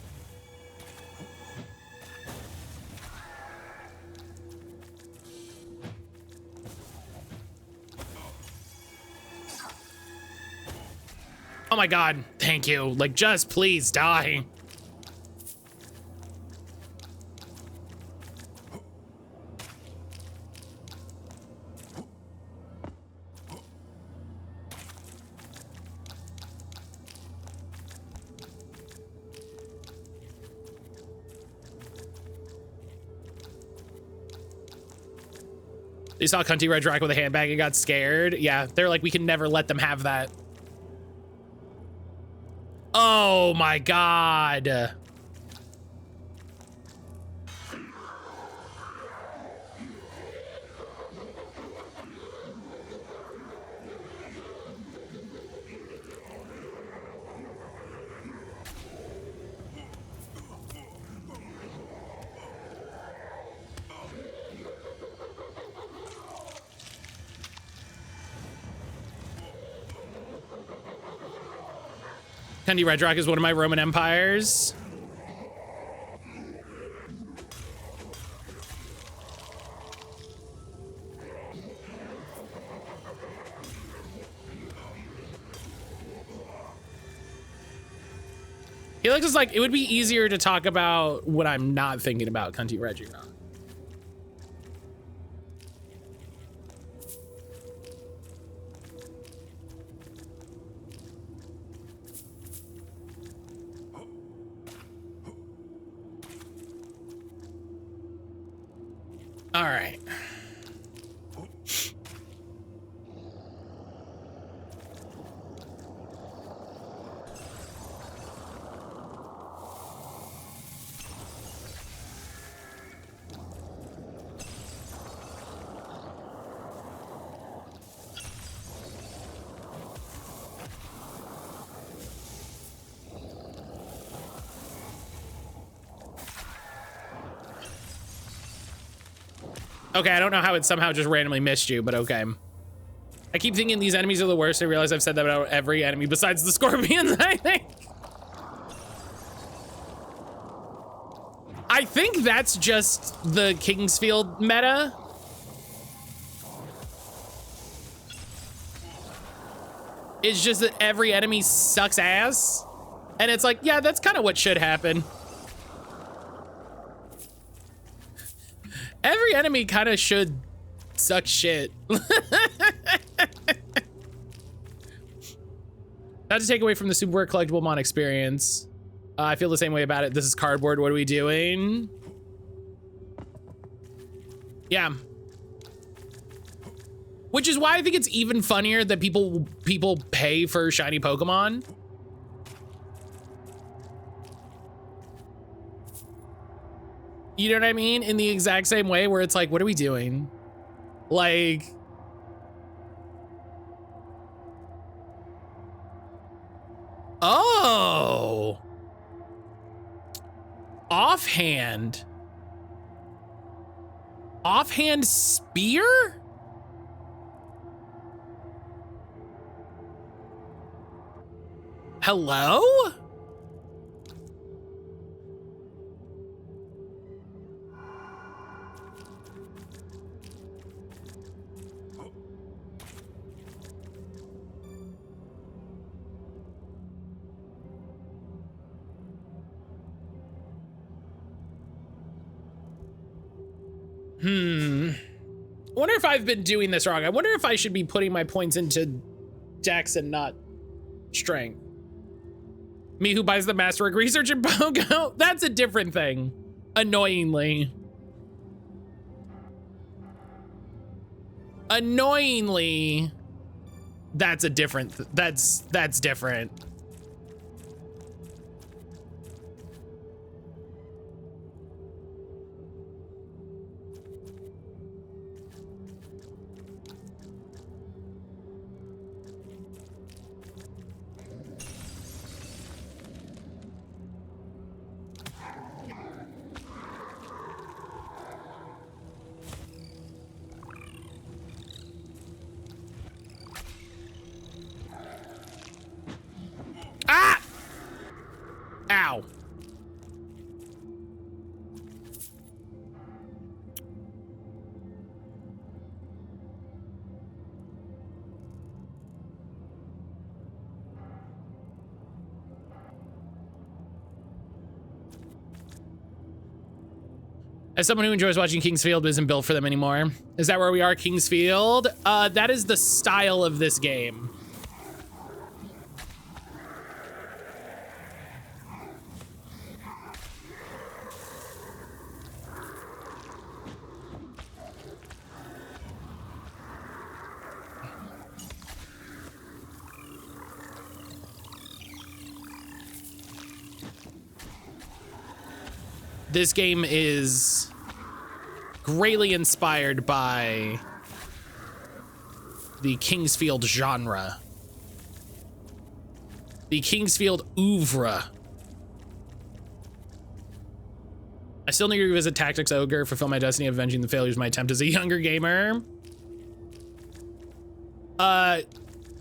Oh my god, thank you. Like, just please die. They saw Cunty Red Rock with a handbag and got scared. Yeah, they're like, we can never let them have that. Oh my God. Cundy Red Rock is one of my Roman empires. He looks like it would be easier to talk about what I'm not thinking about Cunty Red Rock. All right. Okay, I don't know how it somehow just randomly missed you, but okay. I keep thinking these enemies are the worst. I realize I've said that about every enemy besides the scorpions, I think. I think that's just the Kingsfield meta. It's just that every enemy sucks ass. And it's like, yeah, that's kind of what should happen. Every enemy kind of should suck shit. Not to take away from the super rare collectible mon experience. I feel the same way about it. This is cardboard. What are we doing? Yeah. Which is why I think it's even funnier that people pay for shiny Pokemon. You know what I mean? In the exact same way where it's like, what are we doing? Like, oh, offhand spear? Hello? I wonder if I've been doing this wrong. I wonder if I should be putting my points into Dex and not strength. Me who buys the Masterwork Research in Pogo? That's a different thing. Annoyingly. Annoyingly, that's a different, that's different. Ah! Ow. As someone who enjoys watching Kingsfield but isn't built for them anymore. Is that where we are, Kingsfield? That is the style of this game. this game is greatly inspired by the Kingsfield genre. The Kingsfield oeuvre. I still need to revisit Tactics Ogre, fulfill my destiny of avenging the failures of my attempt as a younger gamer.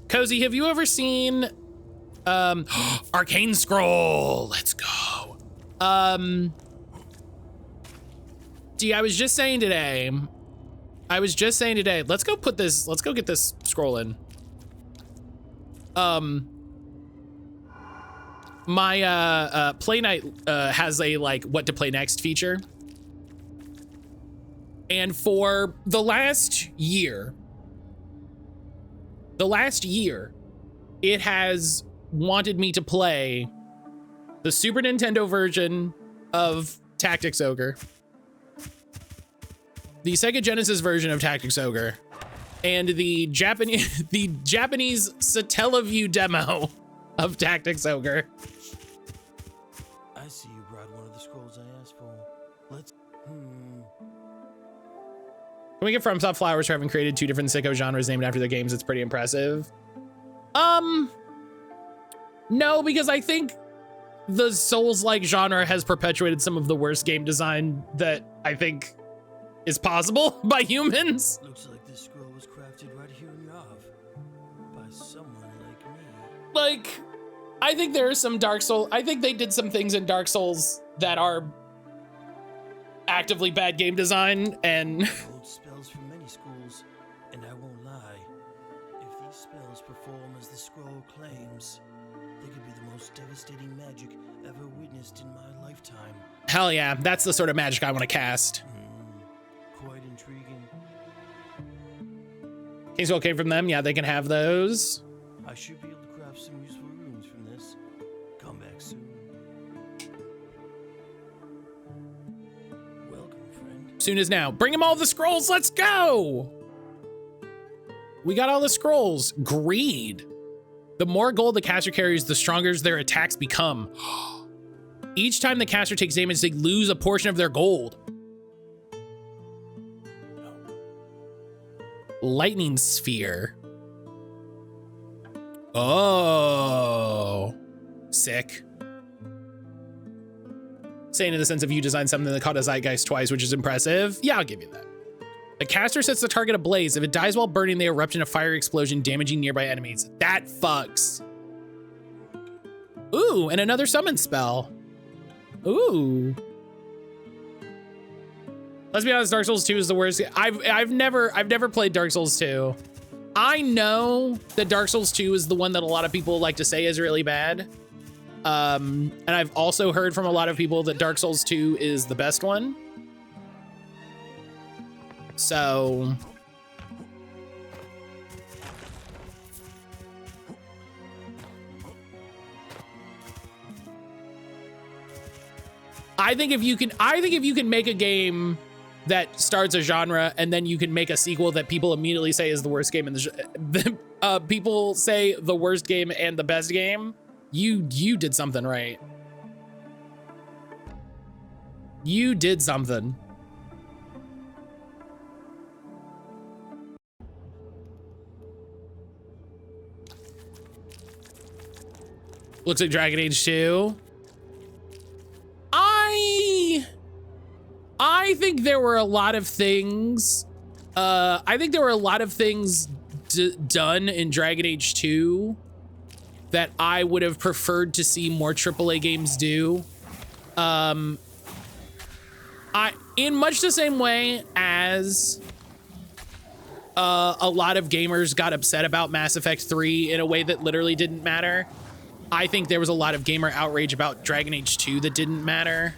Cozy, have you ever seen Arcane Scroll? Let's go. Gee, I was just saying today, let's go get this scroll in. My play night has a like what to play next feature. And for the last year, it has wanted me to play the Super Nintendo version of Tactics Ogre, the Sega Genesis version of Tactics Ogre, and the Japanese Satellaview demo of Tactics Ogre. I see you brought one of the scrolls I asked for. Let's. Can we get from Top Flowers for having created 2 different sicko genres named after their games? It's pretty impressive. No, because I think the Souls-like genre has perpetuated some of the worst game design that I think is possible by humans. Looks like this scroll was crafted right here in Yariv by someone like me. Like, I think there are some Dark Souls. I think they did some things in Dark Souls that are actively bad game design and. Old spells from many schools, and I won't lie. If these spells perform as the scroll claims, they could be the most devastating magic ever witnessed in my lifetime. Hell yeah, that's the sort of magic I want to cast. Quite intriguing. Kingsville came from them. Yeah, they can have those. I should be able to craft some useful runes from this. Come back soon. Welcome, friend. Soon as now. Bring him all the scrolls. Let's go. We got all the scrolls. Greed. The more gold the caster carries, the stronger their attacks become. Each time the caster takes damage, they lose a portion of their gold. Lightning Sphere. Oh, sick. Saying in the sense of you designed something that caught a zeitgeist twice, which is impressive. Yeah, I'll give you that. The caster sets the target ablaze. If it dies while burning, they erupt in a fiery explosion, damaging nearby enemies. That fucks. Ooh, and another summon spell. Ooh. Let's be honest, Dark Souls 2 is the worst. I've never played Dark Souls 2. I know that Dark Souls 2 is the one that a lot of people like to say is really bad. And I've also heard from a lot of people that Dark Souls 2 is the best one. So I think if you can make a game that starts a genre and then you can make a sequel that people immediately say is the worst game in the people say the worst game and the best game, you did something right. You did something. Looks like Dragon Age 2. I think there were a lot of things. I think there were a lot of things done in Dragon Age 2 that I would have preferred to see more AAA games do. In much the same way as a lot of gamers got upset about Mass Effect 3 in a way that literally didn't matter. I think there was a lot of gamer outrage about Dragon Age 2 that didn't matter.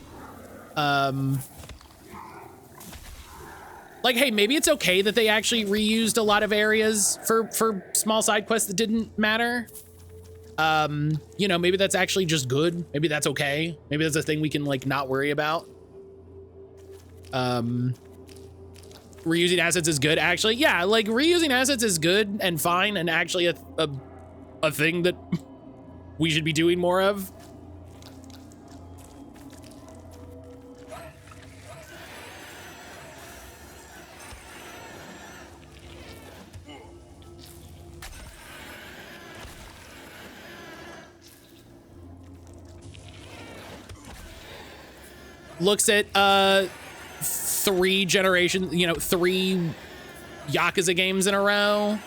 Like, hey, maybe it's okay that they actually reused a lot of areas for small side quests that didn't matter. You know, maybe that's actually just good. Maybe that's okay. Maybe that's a thing we can like not worry about. Reusing assets is good, actually. Yeah, like reusing assets is good and fine and actually a thing that we should be doing more of. looks at 3 generations, you know, 3 Yakuza games in a row.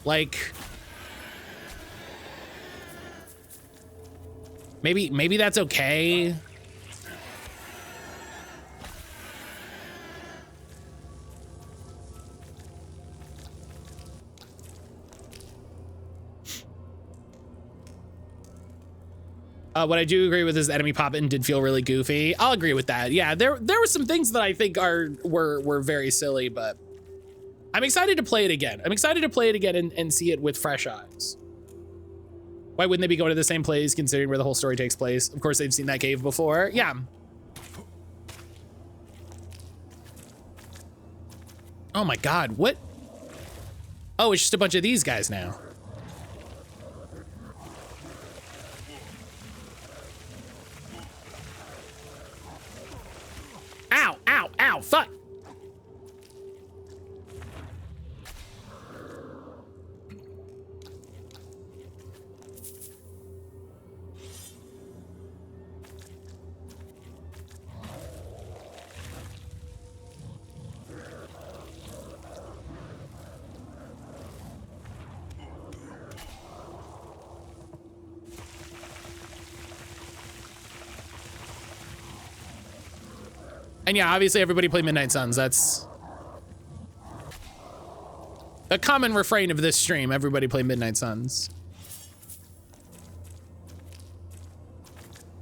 Like, maybe that's okay. What I do agree with is enemy pop-in did feel really goofy. I'll agree with that. Yeah, there were some things that I think were very silly, but I'm excited to play it again. I'm excited to play it again and see it with fresh eyes. Why wouldn't they be going to the same place considering where the whole story takes place? Of course, they've seen that cave before. Yeah. Oh my God, what? Oh, it's just a bunch of these guys now. Ow, ow, ow, fuck. And yeah, obviously everybody play Midnight Suns. That's a common refrain of this stream. Everybody play Midnight Suns.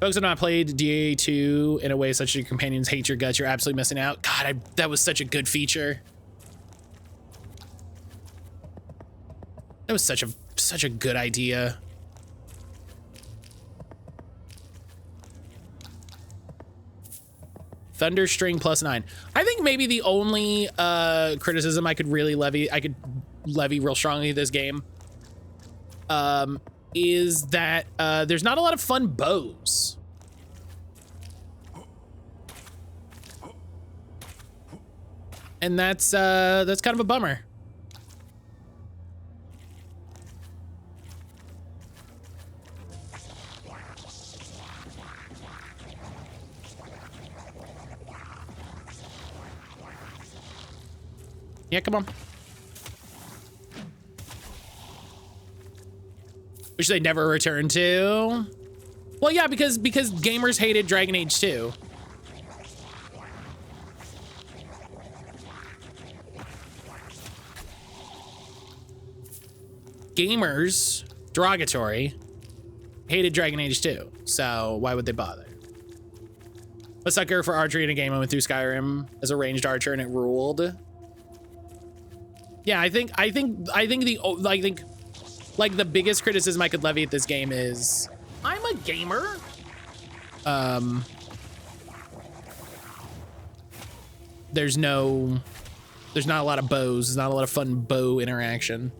Folks have not played DA2 in a way such that your companions hate your guts. You're absolutely missing out. God, that was such a good feature. That was such a good idea. Thunderstring +9. I think maybe the only criticism I could levy real strongly this game is that there's not a lot of fun bows. And that's kind of a bummer. Yeah, come on. Which they never returned to. Well, yeah, because gamers hated Dragon Age 2. Gamers, derogatory, hated Dragon Age 2. So why would they bother? A sucker for archery in a game. I went through Skyrim as a ranged archer and it ruled. Yeah, I think the biggest criticism I could levy at this game is I'm a gamer. There's not a lot of bows. There's not a lot of fun bow interaction.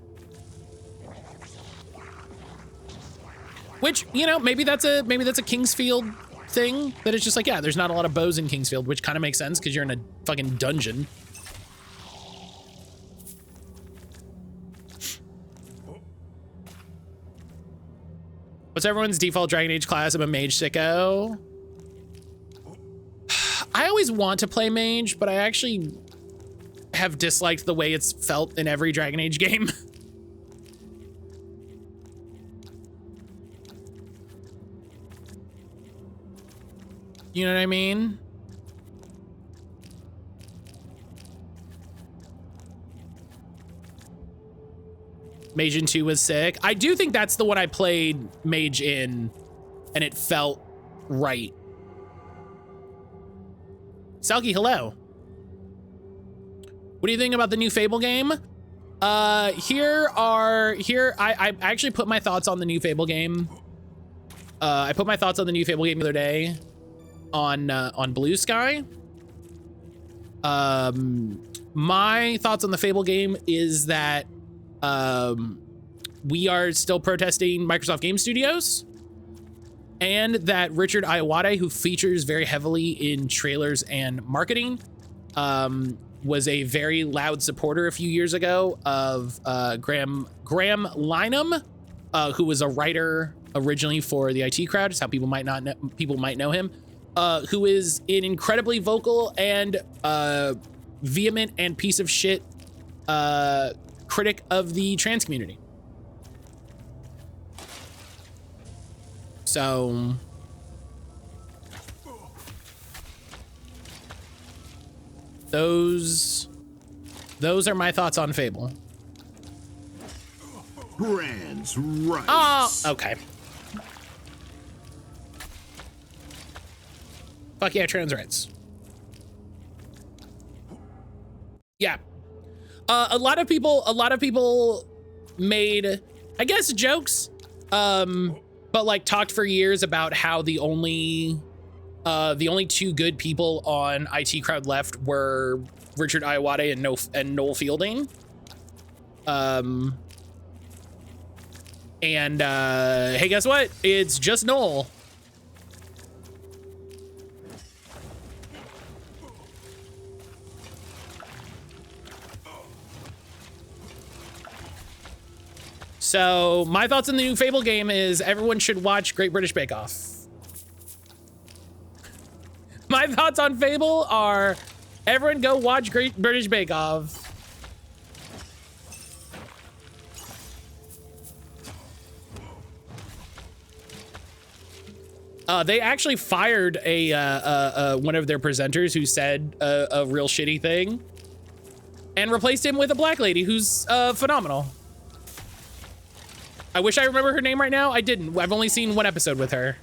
Which, you know, maybe that's a Kingsfield thing, that it's just like, yeah, there's not a lot of bows in Kingsfield, which kind of makes sense because you're in a fucking dungeon. What's everyone's default Dragon Age class? I'm a mage sicko. I always want to play mage, but I actually have disliked the way it's felt in every Dragon Age game. You know what I mean? Mage in 2 was sick. I do think that's the one I played Mage in, and it felt right. Selkie, hello. What do you think about the new Fable game? I actually put my thoughts on the new Fable game. I put my thoughts on the new Fable game the other day on Blue Sky. My thoughts on the Fable game is that we are still protesting Microsoft Game Studios, and that Richard Iwate, who features very heavily in trailers and marketing, was a very loud supporter a few years ago of Graham Lynham, who was a writer originally for the IT crowd, is how people might know him, who is an incredibly vocal and vehement and piece of shit critic of the trans community. So those are my thoughts on Fable. Trans rights. Oh, okay. Fuck yeah, trans rights. Yeah. A lot of people made, I guess, jokes, but like talked for years about how the only two good people on IT crowd left were Richard Iwate and Noel Fielding. Hey, guess what? It's just Noel. So my thoughts on the new Fable game is everyone should watch Great British Bake Off. My thoughts on Fable are everyone go watch Great British Bake Off. They actually fired one of their presenters who said a real shitty thing and replaced him with a black lady who's phenomenal. I wish I remember her name right now. I didn't. I've only seen one episode with her.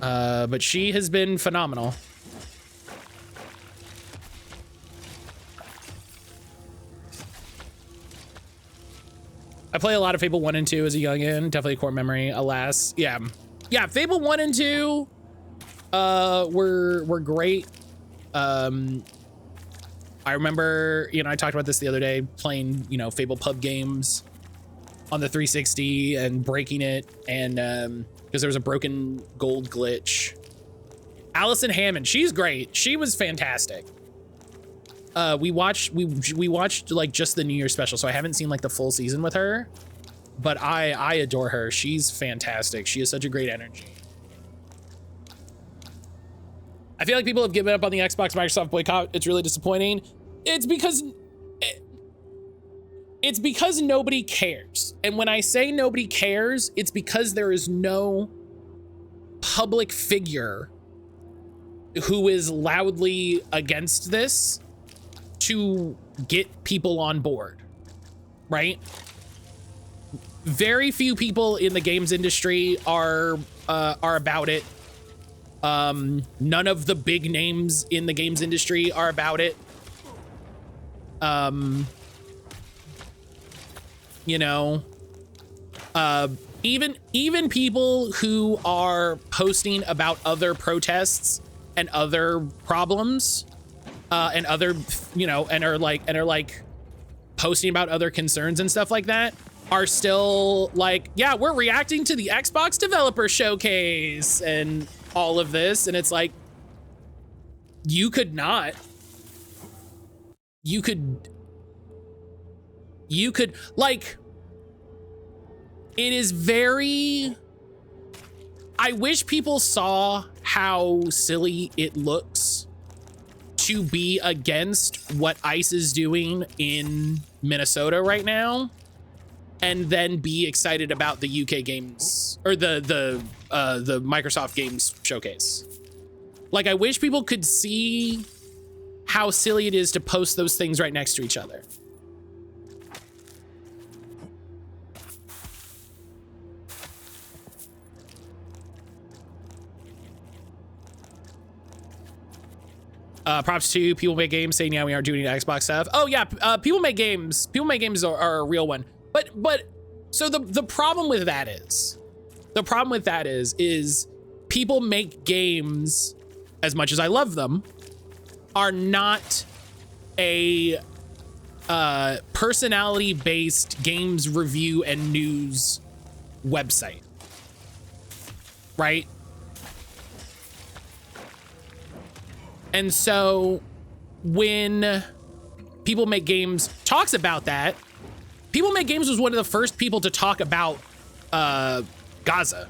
But she has been phenomenal. I play a lot of Fable 1 and 2 as a youngin'. Definitely a core memory, alas. Yeah. Yeah, Fable 1 and 2 were great. I remember, I talked about this the other day, playing, Fable pub games on the 360 and breaking it, and because there was a broken gold glitch. Allison Hammond, she's great. She was fantastic. We watched like just the New Year special, so I haven't seen like the full season with her, but I adore her. She's fantastic. She has such a great energy. I feel like people have given up on the Xbox Microsoft boycott. It's really disappointing. It's because nobody cares. And when I say nobody cares, it's because there is no public figure who is loudly against this to get people on board, right? Very few people in the games industry are about it. None of the big names in the games industry are about it. Even people who are posting about other protests and other problems, and other, and are like posting about other concerns and stuff like that, are still like, yeah, we're reacting to the Xbox Developer Showcase and all of this. And it's like, you could, like, it is very, I wish people saw how silly it looks to be against what ICE is doing in Minnesota right now, and then be excited about the UK games or the Microsoft Games Showcase. Like, I wish people could see how silly it is to post those things right next to each other. Props to People Make Games saying, yeah, we are doing Xbox stuff. Oh yeah, People Make Games. People Make Games are a real one. But so the problem with that is, People Make Games, as much as I love them, are not a personality-based games review and news website, right? And so when People Make Games talks about that, People Make Games was one of the first people to talk about Gaza.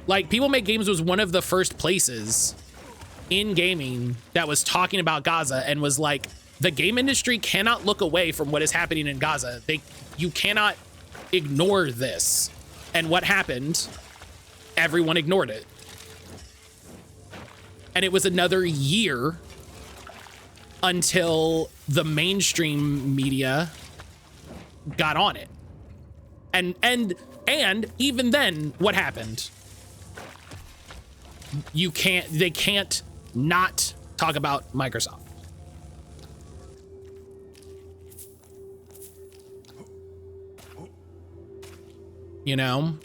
Like, People Make Games was one of the first places in gaming that was talking about Gaza and was like, the game industry cannot look away from what is happening in Gaza. You cannot ignore this. And what happened? Everyone ignored it. And it was another year until the mainstream media got on it. And even then, what happened? They can't not talk about Microsoft. You know?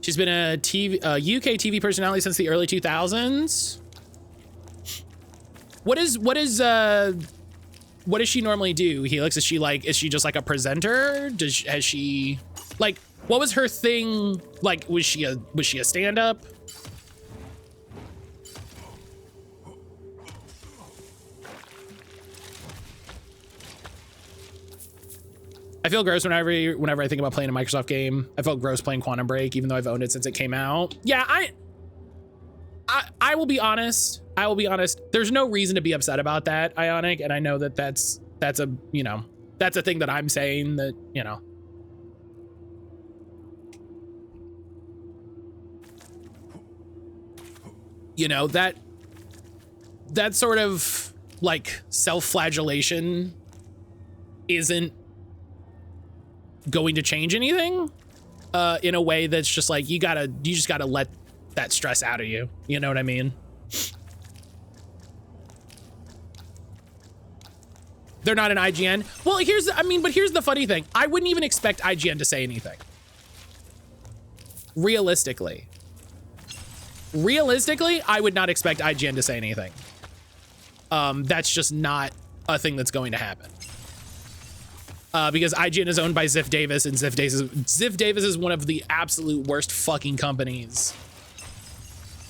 She's been a UK TV personality since the early 2000s. What does she normally do, Helix? Is she just like a presenter? Has she, like, what was her thing? Like, was she a stand-up? I feel gross whenever I think about playing a Microsoft game. I felt gross playing Quantum Break, even though I've owned it since it came out. Yeah, I will be honest. I will be honest. There's no reason to be upset about that, Ionic, and I know that that's a, you know, that's a thing that I'm saying that, you know. You know, that sort of like self-flagellation isn't going to change anything in a way that's just like, you just gotta let that stress out of you. You know what I mean? They're not an IGN. Well, here's the funny thing. I wouldn't even expect IGN to say anything. Realistically, I would not expect IGN to say anything. That's just not a thing that's going to happen. Because IGN is owned by Ziff Davis, and Ziff Davis is one of the absolute worst fucking companies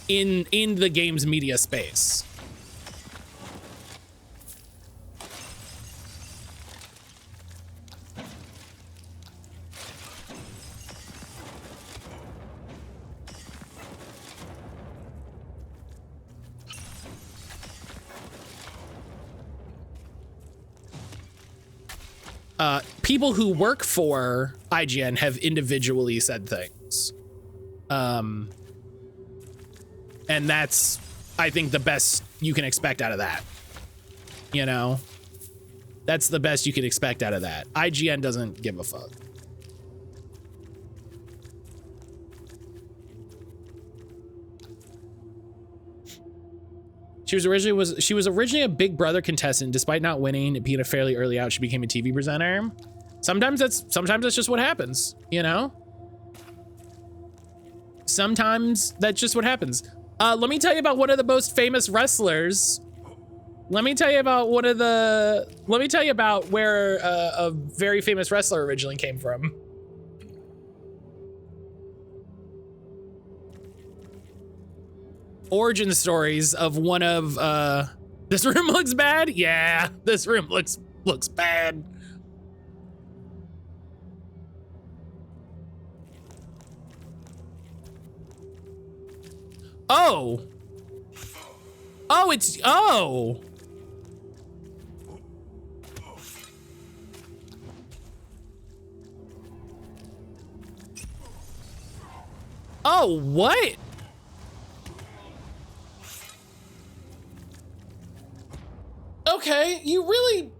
in the games media space. People who work for IGN have individually said things. And that's, I think, the best you can expect out of that. You know? That's the best you can expect out of that. IGN doesn't give a fuck. She was originally a Big Brother contestant. Despite not winning and being a fairly early out, she became a TV presenter. Sometimes that's just what happens, you know? Sometimes that's just what happens. Let me tell you about one of the most famous wrestlers. Let me tell you about where a very famous wrestler originally came from. Origin stories of one of this room looks bad. Yeah, this room looks bad. Oh, it's oh. Oh, what? Okay, you really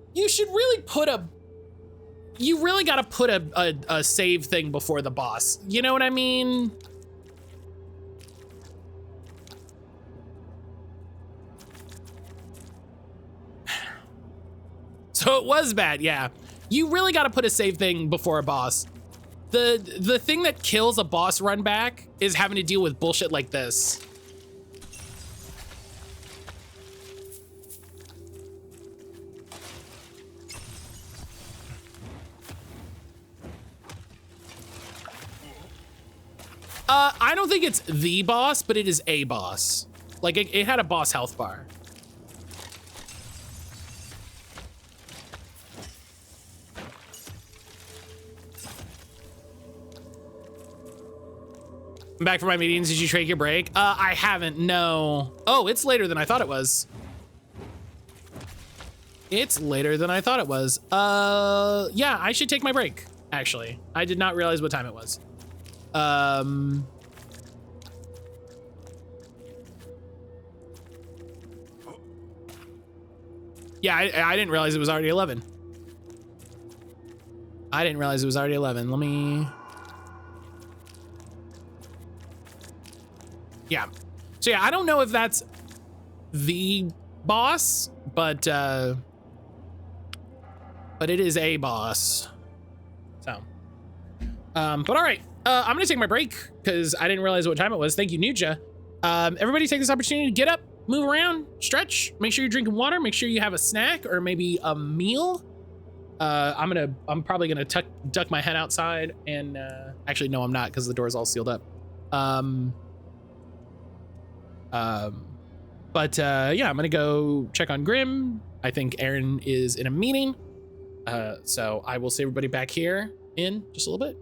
gotta put a save thing before the boss. You know what I mean? So it was bad, yeah. You really gotta put a save thing before a boss. The thing that kills a boss run back is having to deal with bullshit like this. I don't think it's the boss, but it is a boss. Like, it had a boss health bar. I'm back for my meetings. Did you take your break? I haven't, no. Oh, it's later than I thought it was. It's later than I thought it was. Yeah, I should take my break, actually. I did not realize what time it was. Yeah, I didn't realize it was already 11. I didn't realize it was already 11. Let me... Yeah. So yeah, I don't know if that's the boss, but it is a boss. So, but all right, I'm gonna take my break because I didn't realize what time it was. Thank you, Nuja. Everybody take this opportunity to get up, move around, stretch, make sure you're drinking water, make sure you have a snack or maybe a meal. I'm probably gonna duck my head outside and, actually, no, I'm not because the door's all sealed up. Yeah, I'm gonna go check on Grim. I think Aaron is in a meeting. So I will see everybody back here in just a little bit.